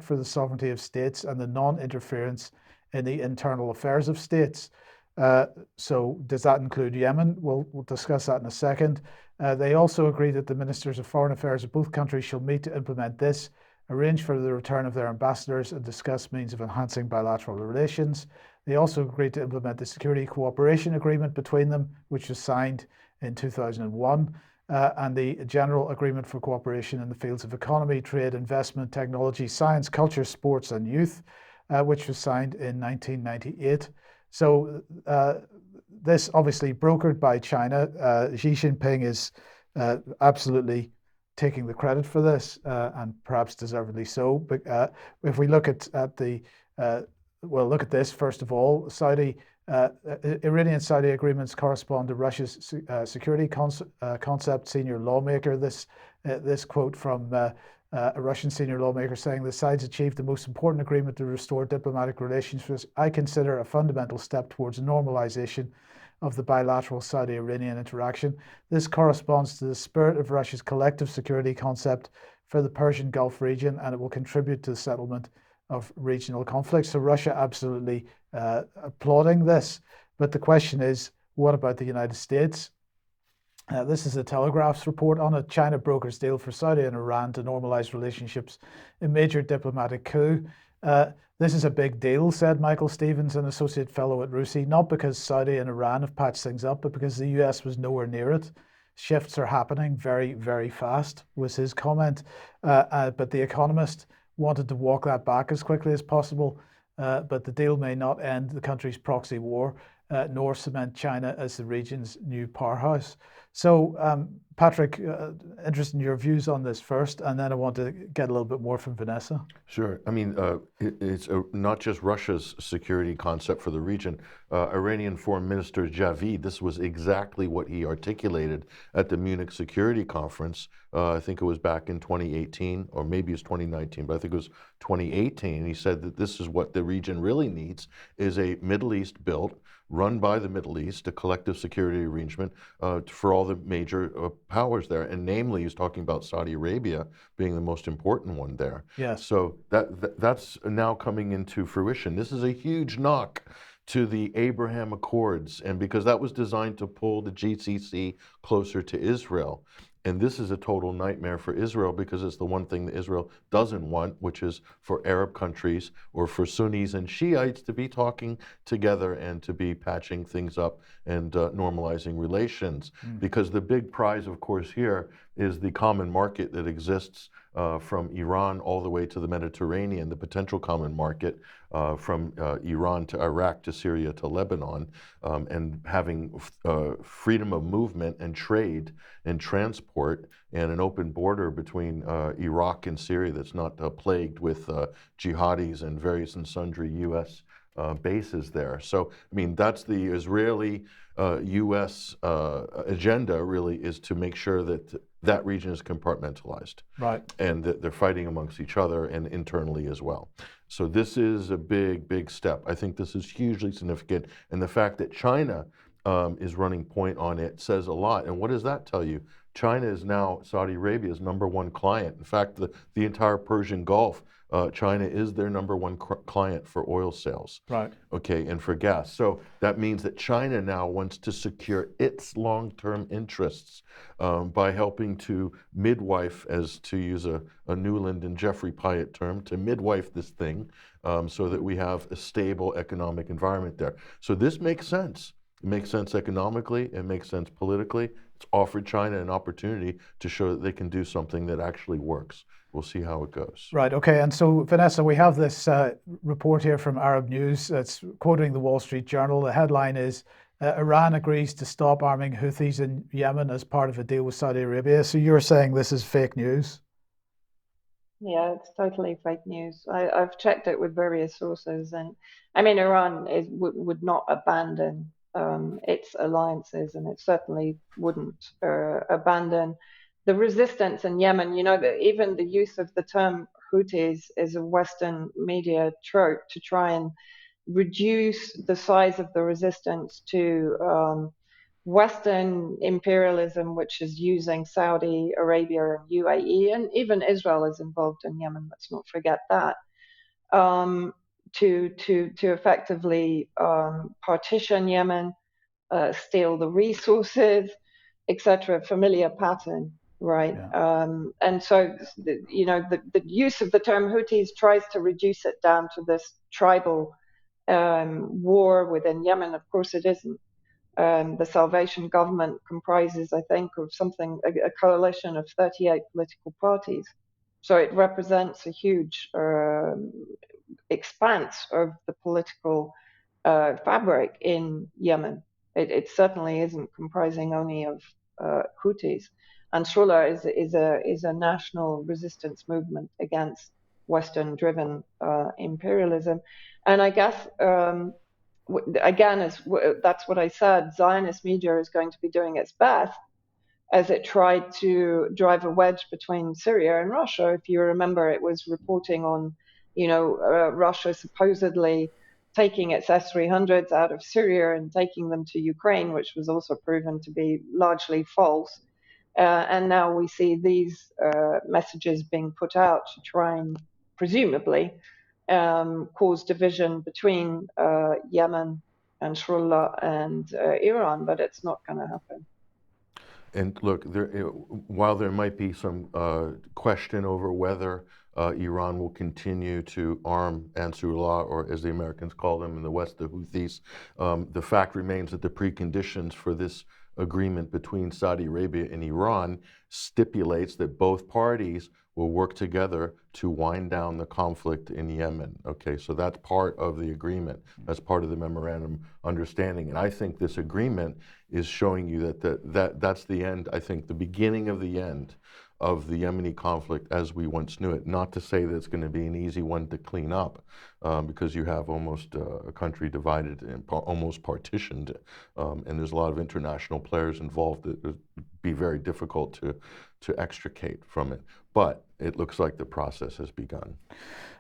for the sovereignty of states and the non-interference in the internal affairs of states. So does that include Yemen? We'll discuss that in a second. They also agree that the ministers of foreign affairs of both countries shall meet to implement this, arrange for the return of their ambassadors, and discuss means of enhancing bilateral relations. They also agreed to implement the security cooperation agreement between them, which was signed in 2001. And the General Agreement for Cooperation in the Fields of Economy, Trade, Investment, Technology, Science, Culture, Sports and Youth, which was signed in 1998. So this obviously brokered by China. Xi Jinping is absolutely taking the credit for this, and perhaps deservedly so. But if we look at look at this first of all. Iranian-Saudi agreements correspond to Russia's security concept senior lawmaker. This quote from a Russian senior lawmaker saying the sides achieved the most important agreement to restore diplomatic relations, which I consider a fundamental step towards normalization of the bilateral Saudi-Iranian interaction. This corresponds to the spirit of Russia's collective security concept for the Persian Gulf region, and it will contribute to the settlement of regional conflicts. So Russia absolutely applauding this. But the question is, what about the United States? This is a Telegraph's report on it. China brokers deal for Saudi and Iran to normalize relationships in major diplomatic coup. This is a big deal, said Michael Stevens, an associate fellow at RUSI, not because Saudi and Iran have patched things up, but because the US was nowhere near it. Shifts are happening very, very fast, was his comment. But The Economist wanted to walk that back as quickly as possible, but the deal may not end the country's proxy war, nor cement China as the region's new powerhouse. So, Patrick, interested in your views on this first, and then I want to get a little bit more from Vanessa. Sure. I mean, it's not just Russia's security concept for the region. Iranian Foreign Minister Javid, this was exactly what he articulated at the Munich Security Conference. I think it was back in 2018, or maybe it's 2019, but I think it was 2018. He said that this is what the region really needs, is a Middle East built, run by the Middle East, a collective security arrangement for all the major powers there. And namely, he's talking about Saudi Arabia being the most important one there. Yes. So that's now coming into fruition. This is a huge knock to the Abraham Accords, and because that was designed to pull the GCC closer to Israel. And this is a total nightmare for Israel because it's the one thing that Israel doesn't want, which is for Arab countries or for Sunnis and Shiites to be talking together and to be patching things up and normalizing relations. Because the big prize, of course, here is the common market that exists from Iran all the way to the Mediterranean, the potential common market from Iran to Iraq to Syria to Lebanon, and having freedom of movement and trade and transport and an open border between Iraq and Syria that's not plagued with jihadis and various and sundry U.S. Bases there. So, I mean, that's the Israeli U.S. Agenda, really, is to make sure that that region is compartmentalized. Right. And that they're fighting amongst each other and internally as well. So this is a big, big step. I think this is hugely significant. And the fact that China is running point on it says a lot. And what does that tell you? China is now Saudi Arabia's #1 client. In fact, the entire Persian Gulf, China is their #1 client for oil sales. Right. Okay, and for gas. So that means that China now wants to secure its long-term interests by helping to midwife, as to use a Newland and Jeffrey Pyatt term, to midwife this thing so that we have a stable economic environment there. So this makes sense. It makes sense economically. It makes sense politically. It's offered China an opportunity to show that they can do something that actually works. We'll see how it goes. Right. Okay. And so, Vanessa, we have this report here from Arab News. It's quoting the Wall Street Journal. The headline is, Iran agrees to stop arming Houthis in Yemen as part of a deal with Saudi Arabia. So you're saying this is fake news? Yeah, it's totally fake news. I've checked it with various sources, and I mean, Iran would not abandon its alliances, and it certainly wouldn't abandon the resistance in Yemen. You know, that even the use of the term Houthis is a Western media trope to try and reduce the size of the resistance to Western imperialism, which is using Saudi Arabia and UAE, and even Israel is involved in Yemen. Let's not forget that. To effectively partition Yemen, steal the resources, etc. Familiar pattern, right? Yeah. And so, you know, the use of the term Houthis tries to reduce it down to this tribal war within Yemen. Of course, it isn't. The Salvation Government comprises, I think, of a coalition of 38 political parties. So it represents a huge expanse of the political fabric in Yemen. It certainly isn't comprising only of Houthis. Ansarullah is a national resistance movement against Western-driven imperialism, and I guess again, that's what I said. Zionist media is going to be doing its best as it tried to drive a wedge between Syria and Russia. If you remember, it was reporting on, Russia supposedly taking its S-300s out of Syria and taking them to Ukraine, which was also proven to be largely false. And now we see these messages being put out to try and presumably cause division between Yemen and Ansarullah and Iran, but it's not going to happen. And look, while there might be some question over whether Iran will continue to arm Ansarullah, or as the Americans call them in the West, the Houthis, the fact remains that the preconditions for this agreement between Saudi Arabia and Iran stipulates that both parties will work together to wind down the conflict in Yemen. Okay, so that's part of the agreement. That's part of the memorandum understanding. And I think this agreement is showing you that that's the end, I think, the beginning of the end of the Yemeni conflict as we once knew it. Not to say that it's going to be an easy one to clean up, because you have almost a country divided and almost partitioned, and there's a lot of international players involved. It would be very difficult to extricate from it. But it looks like the process has begun.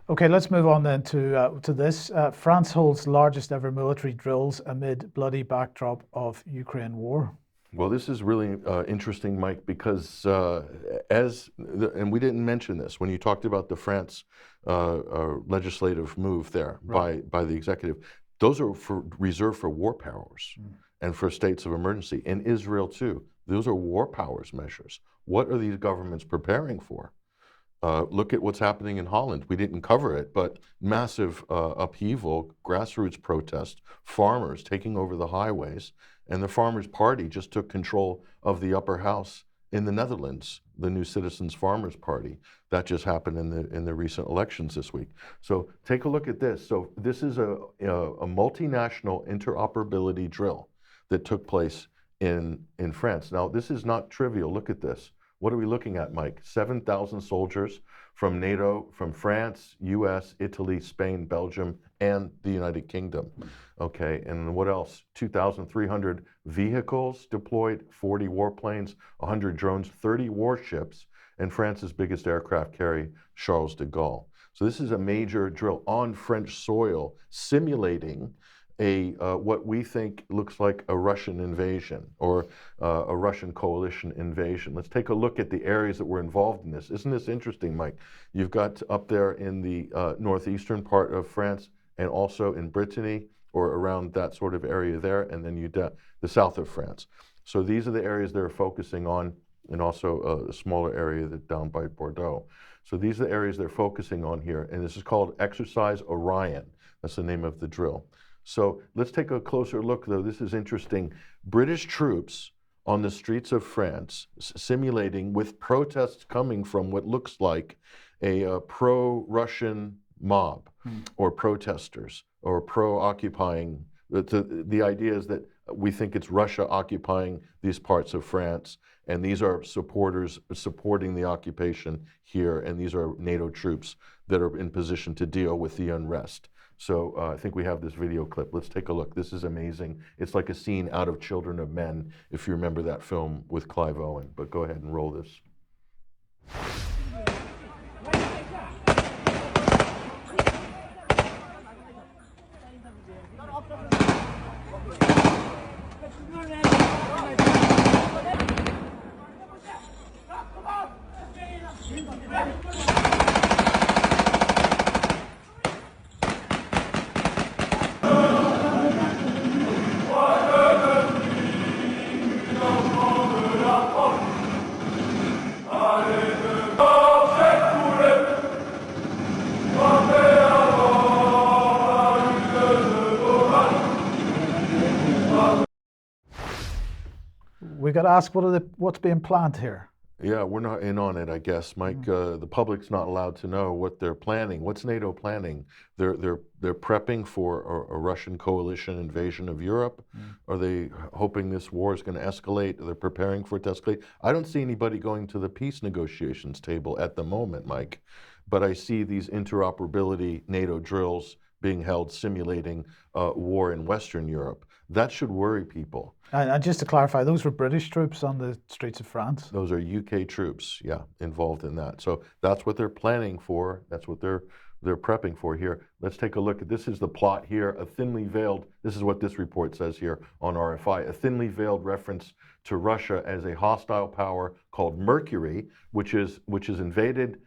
Okay, let's move on then to this. France holds largest ever military drills amid bloody backdrop of Ukraine war. Well, this is really interesting, Mike, because and we didn't mention this when you talked about the France legislative move there, right, by the executive. Those are reserved for war powers and for states of emergency. In Israel too, those are war powers measures. What are these governments preparing for? Look at what's happening in Holland. We didn't cover it, but massive upheaval, grassroots protest, farmers taking over the highways, and the Farmers' Party just took control of the upper house in the Netherlands, the New Citizens Farmers Party. That just happened in the recent elections this week. So take a look at this. So this is a multinational interoperability drill that took place in France. Now, this is not trivial. Look at this. What are we looking at, Mike? 7,000 soldiers from NATO, from France, US, Italy, Spain, Belgium, and the United Kingdom. Okay, and what else? 2,300 vehicles deployed, 40 warplanes, 100 drones, 30 warships, and France's biggest aircraft carrier, Charles de Gaulle. So this is a major drill on French soil, simulating what we think looks like a Russian invasion or a Russian coalition invasion. Let's take a look at the areas that were involved in this. Isn't this interesting, Mike? You've got up there in the northeastern part of France and also in Brittany or around that sort of area there, and then the south of France. So these are the areas they're focusing on, and also a smaller area down by Bordeaux. So these are the areas they're focusing on here, and this is called Exercise Orion. That's the name of the drill. So let's take a closer look, though. This is interesting. British troops on the streets of France simulating with protests coming from what looks like a pro-Russian mob or protesters or pro-occupying. The idea is that we think it's Russia occupying these parts of France, and these are supporters supporting the occupation here, and these are NATO troops that are in position to deal with the unrest. So I think we have this video clip. Let's take a look. This is amazing. It's like a scene out of Children of Men, if you remember that film with Clive Owen. But go ahead and roll this. We got to ask what's being planned here. Yeah, we're not in on it, I guess, Mike. The public's not allowed to know what they're planning. What's NATO planning? They're prepping for a Russian coalition invasion of Europe. Are they hoping this war is going to escalate? They're preparing for it to escalate. I don't see anybody going to the peace negotiations table at the moment, Mike. But I see these interoperability NATO drills being held, simulating war in Western Europe. That should worry people. And just to clarify, those were British troops on the streets of France? Those are UK troops, yeah, involved in that. So that's what they're planning for. That's what they're prepping for here. Let's take a look at this. Is the plot here, a thinly veiled, this is what this report says here on RFI, a thinly veiled reference to Russia as a hostile power called Mercury, which is invaded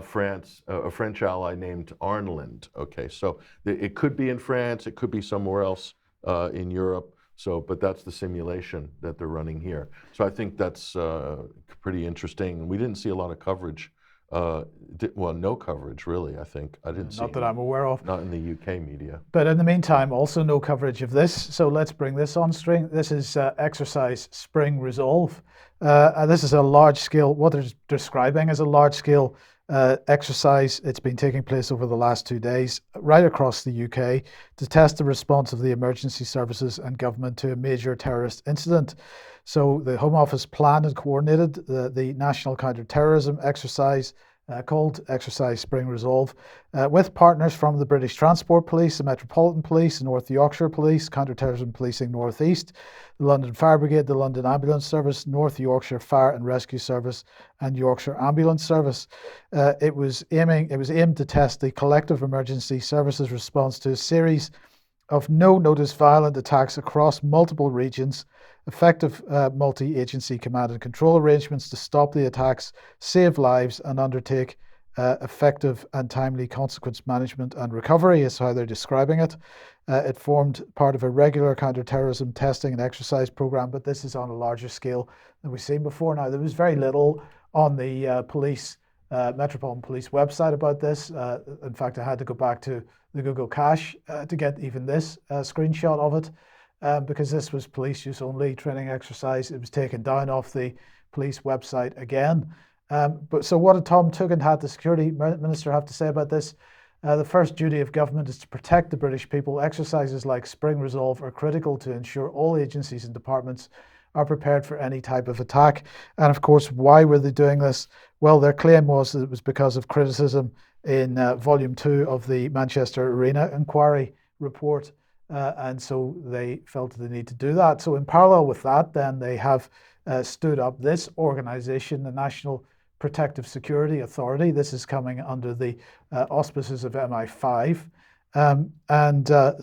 France, a French ally named Arnland. Okay, so it could be in France, it could be somewhere else in Europe. So, but that's the simulation that they're running here. So I think that's pretty interesting. We didn't see a lot of coverage. Well, no coverage really. I think I didn't see. Not that I'm aware of. Not in the UK media. But in the meantime, also no coverage of this. So let's bring this on screen. This is exercise Spring Resolve. And this is a large scale. What they're describing as a large scale exercise. It's been taking place over the last 2 days right across the UK to test the response of the emergency services and government to a major terrorist incident. So the Home Office planned and coordinated the National Counter-Terrorism exercise called Exercise Spring Resolve with partners from the British Transport Police, the Metropolitan Police, North Yorkshire Police, Counter-Terrorism Policing North East, the London Fire Brigade, the London Ambulance Service, North Yorkshire Fire and Rescue Service, and Yorkshire Ambulance Service. It was aimed to test the collective emergency services response to a series of no-notice violent attacks across multiple regions, effective multi-agency command and control arrangements to stop the attacks, save lives, and undertake effective and timely consequence management and recovery is how they're describing it. It formed part of a regular counter-terrorism testing and exercise program, but this is on a larger scale than we've seen before. Now, there was very little on the Metropolitan Police website about this. In fact, I had to go back to the Google Cache to get even this screenshot of it because this was police use only training exercise. It was taken down off the police website again. But so what did Tom Tugendhat, the security minister, have to say about this? The first duty of government is to protect the British people. Exercises like Spring Resolve are critical to ensure all agencies and departments are prepared for any type of attack. And of course, why were they doing this? Well, their claim was that it was because of criticism in Volume 2 of the Manchester Arena Inquiry report. And so they felt the need to do that. So in parallel with that, then they have stood up this organization, the National Protective Security Authority. This is coming under the auspices of MI5.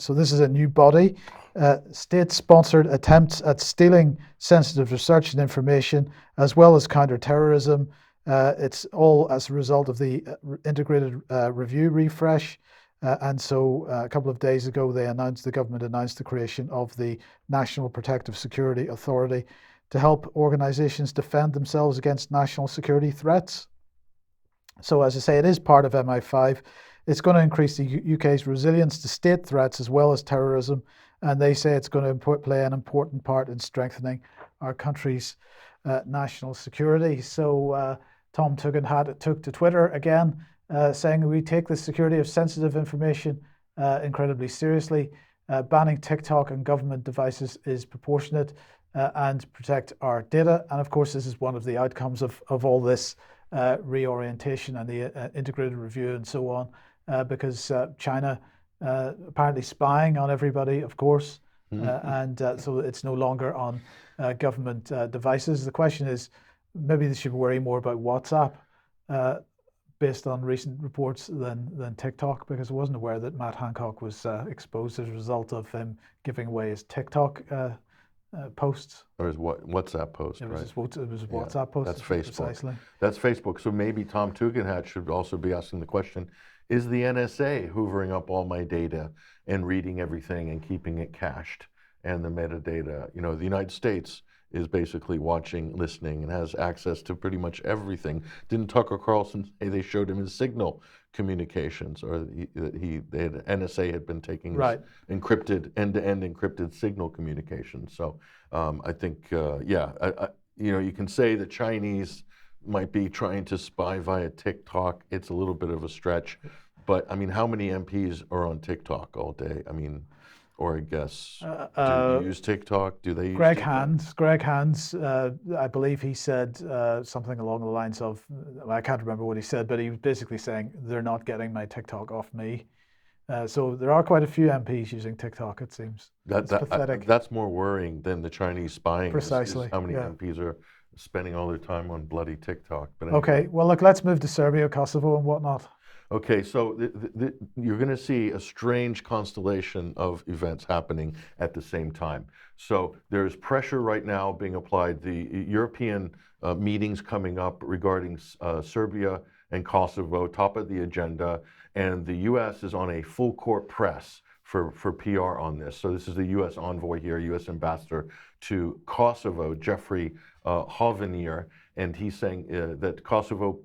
So this is a new body. State-sponsored attempts at stealing sensitive research and information, as well as counter-terrorism. It's all as a result of the integrated review refresh. And so a couple of days ago, the government announced the creation of the National Protective Security Authority to help organizations defend themselves against national security threats. So as I say, it is part of MI5. It's going to increase the UK's resilience to state threats as well as terrorism. And they say it's going to play an important part in strengthening our country's national security. So Tom Tugendhat took to Twitter again, saying we take the security of sensitive information incredibly seriously. banning TikTok and government devices is proportionate and protect our data. And of course, this is one of the outcomes of all this reorientation and the integrated review and so on, because China apparently spying on everybody, of course, and so it's no longer on government devices. The question is, maybe they should worry more about WhatsApp based on recent reports than TikTok, because I wasn't aware that Matt Hancock was exposed as a result of him giving away his TikTok posts. Or his WhatsApp post, It right? was a WhatsApp post. That's Facebook. Precisely. That's Facebook. So maybe Tom Tugendhat should also be asking the question, is the NSA hoovering up all my data and reading everything and keeping it cached and the metadata? You know, the United States is basically watching, listening, and has access to pretty much everything. Didn't Tucker Carlson say they showed him his signal communications, or NSA had been taking his encrypted, end-to-end encrypted signal communications? So I think, you can say the Chinese might be trying to spy via TikTok. It's a little bit of a stretch, but I mean, how many MPs are on TikTok all day? I mean, or I guess, do you use TikTok? Do they use TikTok? Greg Hands, I believe he said something along the lines of, I can't remember what he said, but he was basically saying they're not getting my TikTok off me. So there are quite a few MPs using TikTok, it seems. It's pathetic. That's more worrying than the Chinese spying. Precisely. Is how many MPs are spending all their time on bloody TikTok. But anyway. Okay, well, look, let's move to Serbia, Kosovo, and whatnot. Okay, so you're going to see a strange constellation of events happening at the same time. So there's pressure right now being applied. The European meetings coming up regarding Serbia and Kosovo, top of the agenda, and the U.S. is on a full court press for PR on this. So this is the U.S. envoy here, U.S. ambassador to Kosovo, Jeffrey Hovenier, and he's saying that Kosovo,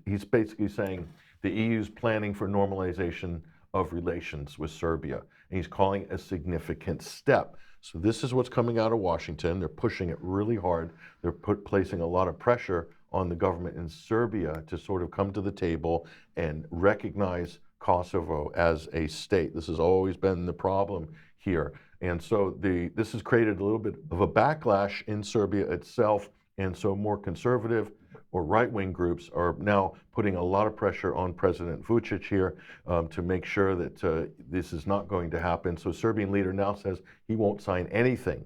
he's basically saying the EU's planning for normalization of relations with Serbia, and he's calling it a significant step. So this is what's coming out of Washington. They're pushing it really hard. They're placing a lot of pressure on the government in Serbia to sort of come to the table and recognize Kosovo as a state. This has always been the problem here. And so this has created a little bit of a backlash in Serbia itself. And so more conservative or right-wing groups are now putting a lot of pressure on President Vučić here to make sure that this is not going to happen. So Serbian leader now says he won't sign anything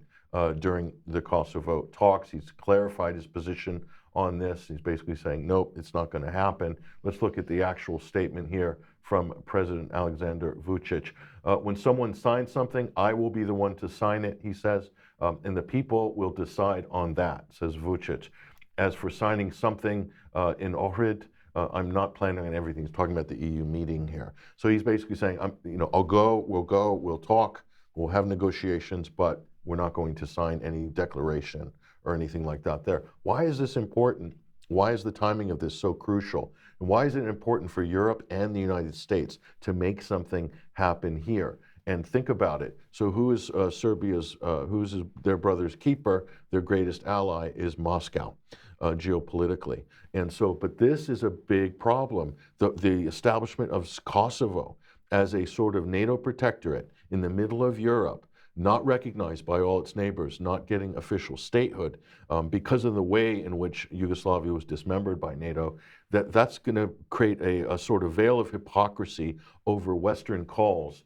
during the Kosovo talks. He's clarified his position on this. He's basically saying, nope, it's not going to happen. Let's look at the actual statement here from President Alexander Vučić. When someone signs something, I will be the one to sign it, he says, and the people will decide on that, says Vučić. As for signing something in Ohrid, I'm not planning on everything. He's talking about the EU meeting here. So he's basically saying, I'll go, we'll talk, we'll have negotiations, but we're not going to sign any declaration or anything like that there. Why is this important? Why is the timing of this so crucial? And why is it important for Europe and the United States to make something happen here? And think about it. So who is Serbia's, who's their brother's keeper? Their greatest ally is Moscow, geopolitically. And so, but this is a big problem. The establishment of Kosovo as a sort of NATO protectorate in the middle of Europe, not recognized by all its neighbors, not getting official statehood, because of the way in which Yugoslavia was dismembered by NATO, that's going to create a sort of veil of hypocrisy over Western calls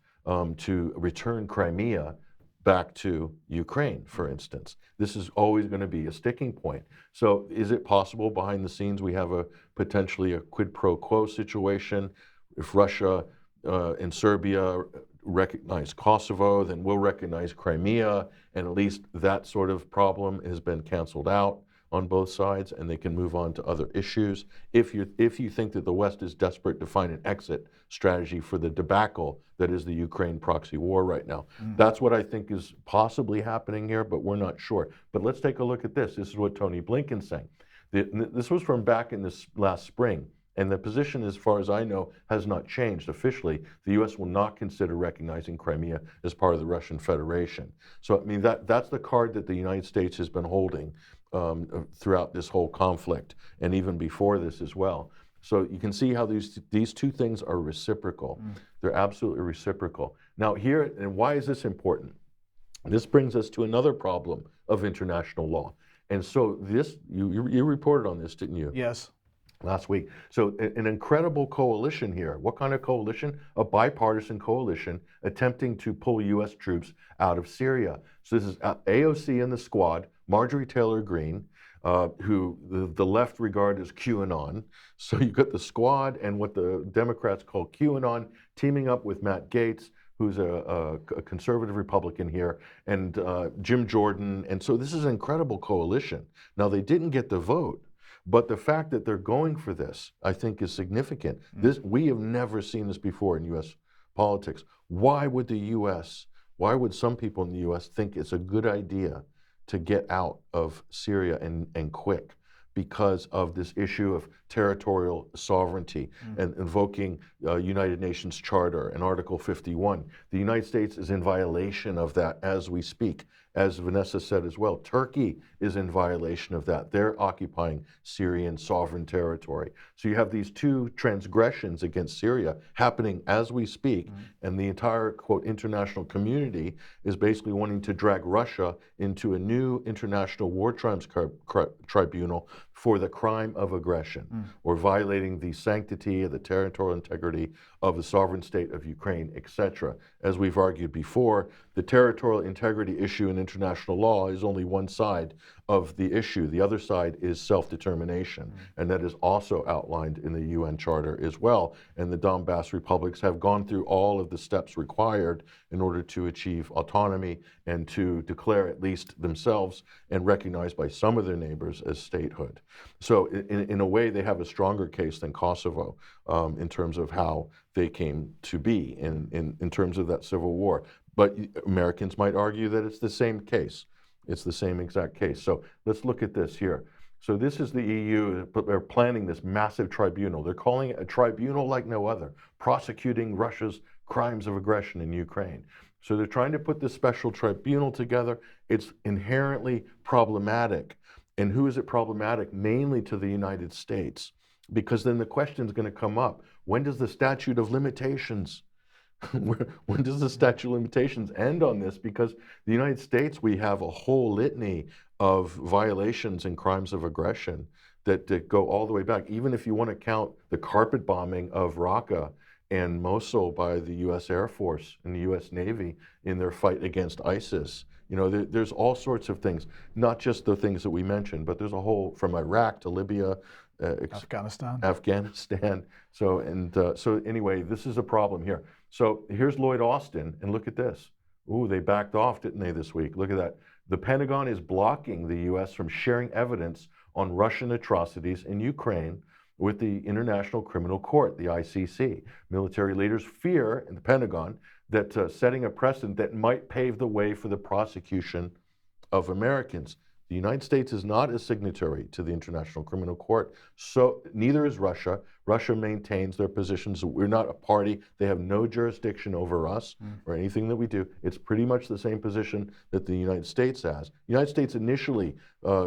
to return Crimea back to Ukraine, for instance. This is always going to be a sticking point. So is it possible behind the scenes we have potentially a quid pro quo situation? If Russia and Serbia recognize Kosovo, then we'll recognize Crimea, and at least that sort of problem has been canceled out on both sides, and they can move on to other issues. If you think that the West is desperate to find an exit strategy for the debacle that is the Ukraine proxy war right now. That's what I think is possibly happening here, but we're not sure. But let's take a look at this. This is what Tony Blinken's saying. This was from back in this last spring. And the position, as far as I know, has not changed officially. The U.S. will not consider recognizing Crimea as part of the Russian Federation. So, I mean, that's the card that the United States has been holding throughout this whole conflict, and even before this as well. So you can see how these two things are reciprocal. They're absolutely reciprocal. Now here, and why is this important? This brings us to another problem of international law. And so this, you reported on this, didn't you? Yes. Last week. So an incredible coalition here. What kind of coalition? A bipartisan coalition attempting to pull U.S. troops out of Syria. So this is AOC and the Squad, Marjorie Taylor Greene, who the left regard as QAnon. So you've got the Squad and what the Democrats call QAnon teaming up with Matt Gaetz, who's a conservative Republican here, and Jim Jordan. And so this is an incredible coalition. Now, they didn't get the vote, but the fact that they're going for this, I think, is significant. We have never seen this before in U.S. politics. Why would why would some people in the U.S. think it's a good idea to get out of Syria and quick? Because of this issue of territorial sovereignty and invoking United Nations Charter and Article 51. The United States is in violation of that as we speak. As Vanessa said as well, Turkey is in violation of that. They're occupying Syrian sovereign territory. So you have these two transgressions against Syria happening as we speak, and the entire, quote, international community is basically wanting to drag Russia into a new international war crimes tribunal for the crime of aggression or violating the sanctity of the territorial integrity of the sovereign state of Ukraine, etc. As we've argued before, the territorial integrity issue in international law is only one side of the issue. The other side is self-determination, and that is also outlined in the UN Charter as well. And the Donbass republics have gone through all of the steps required in order to achieve autonomy and to declare at least themselves and recognized by some of their neighbors as statehood. So in a way, they have a stronger case than Kosovo in terms of how they came to be in terms of that civil war. But Americans might argue that it's the same case. It's the same exact case. So let's look at this here. So this is the EU, but they're planning this massive tribunal. They're calling it a tribunal like no other, prosecuting Russia's crimes of aggression in Ukraine. So they're trying to put this special tribunal together. It's inherently problematic. And who is it problematic? Mainly to the United States. Because then the question is going to come up, when does the statute of limitations when does the statute of limitations end on this? Because the United States, we have a whole litany of violations and crimes of aggression that go all the way back. Even if you want to count the carpet bombing of Raqqa and Mosul by the U.S. Air Force and the U.S. Navy in their fight against ISIS. You know, there's all sorts of things, not just the things that we mentioned, but there's a whole, from Iraq to Libya, Afghanistan. So anyway, this is a problem here. So here's Lloyd Austin, and look at this. Ooh, they backed off, didn't they, this week? Look at that. The Pentagon is blocking the U.S. from sharing evidence on Russian atrocities in Ukraine with the International Criminal Court, the ICC. Military leaders fear in the Pentagon that setting a precedent that might pave the way for the prosecution of Americans. The United States is not a signatory to the International Criminal Court, so neither is Russia. Russia maintains their positions. We're not a party. They have no jurisdiction over us or anything that we do. It's pretty much the same position that the United States has. The United States initially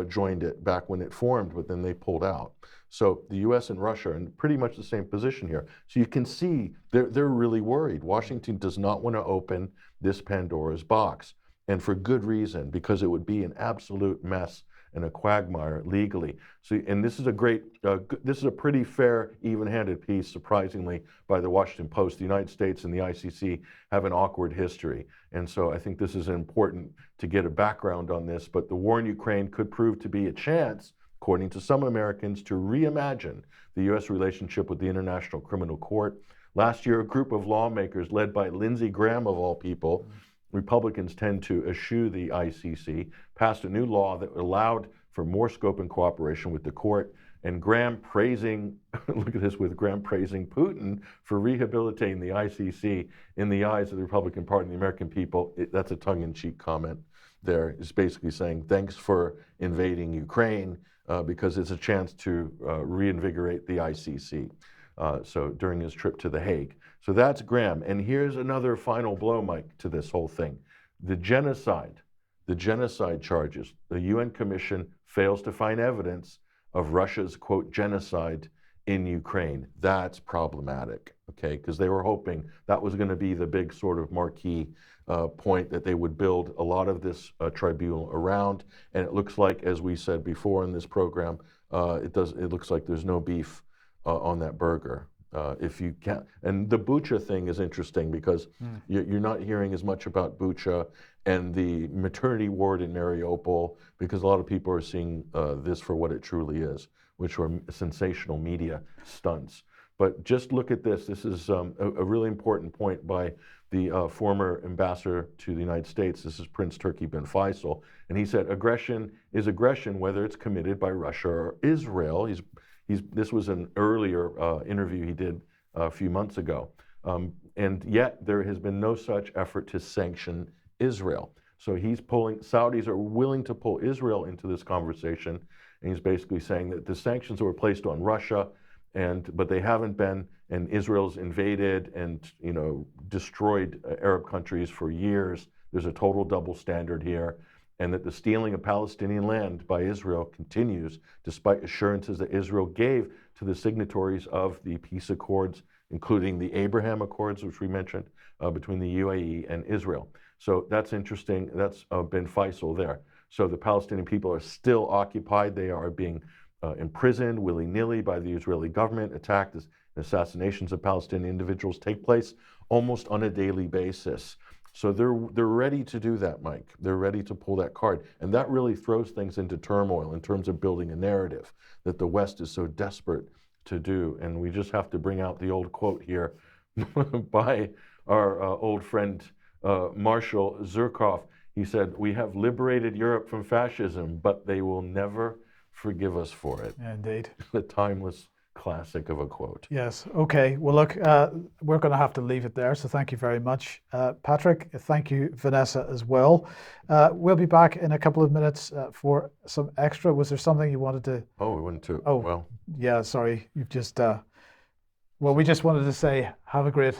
joined it back when it formed, but then they pulled out. So the U.S. and Russia are in pretty much the same position here. So you can see they're really worried. Washington does not want to open this Pandora's box. And for good reason, because it would be an absolute mess and a quagmire legally. So, and this is a great, this is a pretty fair, even-handed piece, surprisingly, by the Washington Post. The United States and the ICC have an awkward history. And so I think this is important to get a background on this. But the war in Ukraine could prove to be a chance, according to some Americans, to reimagine the U.S. relationship with the International Criminal Court. Last year, a group of lawmakers led by Lindsey Graham, of all people, Republicans tend to eschew the ICC, passed a new law that allowed for more scope and cooperation with the court. And Graham praising, look at this, with Graham praising Putin for rehabilitating the ICC in the eyes of the Republican Party and the American people. That's a tongue-in-cheek comment there. It's basically saying, thanks for invading Ukraine because it's a chance to reinvigorate the ICC. So during his trip to The Hague. So that's Graham. And here's another final blow, Mike, to this whole thing. The genocide charges. The UN Commission fails to find evidence of Russia's, quote, genocide in Ukraine. That's problematic, okay? Because they were hoping that was going to be the big sort of marquee point that they would build a lot of this tribunal around. And it looks like, as we said before in this program, it looks like there's no beef on that burger. If you can't, and the Bucha thing is interesting because you're not hearing as much about Bucha and the maternity ward in Mariupol, because a lot of people are seeing this for what it truly is, which were sensational media stunts. But just look at this. This is a really important point by the former ambassador to the United States. This is Prince Turki bin Faisal. And he said, aggression is aggression, whether it's committed by Russia or Israel. This was an earlier interview he did a few months ago. And yet there has been no such effort to sanction Israel. So Saudis are willing to pull Israel into this conversation. And he's basically saying that the sanctions were placed on Russia, but they haven't been, and Israel's invaded and destroyed Arab countries for years. There's a total double standard here, and that the stealing of Palestinian land by Israel continues despite assurances that Israel gave to the signatories of the peace accords, including the Abraham Accords, which we mentioned, between the UAE and Israel. So that's interesting. That's bin Faisal there. So the Palestinian people are still occupied. They are being imprisoned willy-nilly by the Israeli government, attacked. Assassinations of Palestinian individuals take place almost on a daily basis. So they're ready to do that, Mike. They're ready to pull that card. And that really throws things into turmoil in terms of building a narrative that the West is so desperate to do. And we just have to bring out the old quote here by our old friend Marshall Zurkoff. He said, "We have liberated Europe from fascism, but they will never forgive us for it." Indeed. The timeless classic of a quote. Yes. Okay. Well, look, we're going to have to leave it there. So thank you very much, Patrick. Thank you, Vanessa, as well. We'll be back in a couple of minutes for some extra. Was there something you wanted to? Oh, we went to. Oh, well. Yeah. Sorry. You've just. Well, we just wanted to say have a great.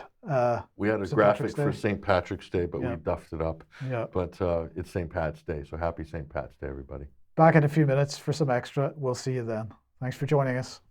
We had a graphic for St. Patrick's Day, but we duffed it up. Yeah. But it's St. Pat's Day, so happy St. Pat's Day, everybody. Back in a few minutes for some extra. We'll see you then. Thanks for joining us.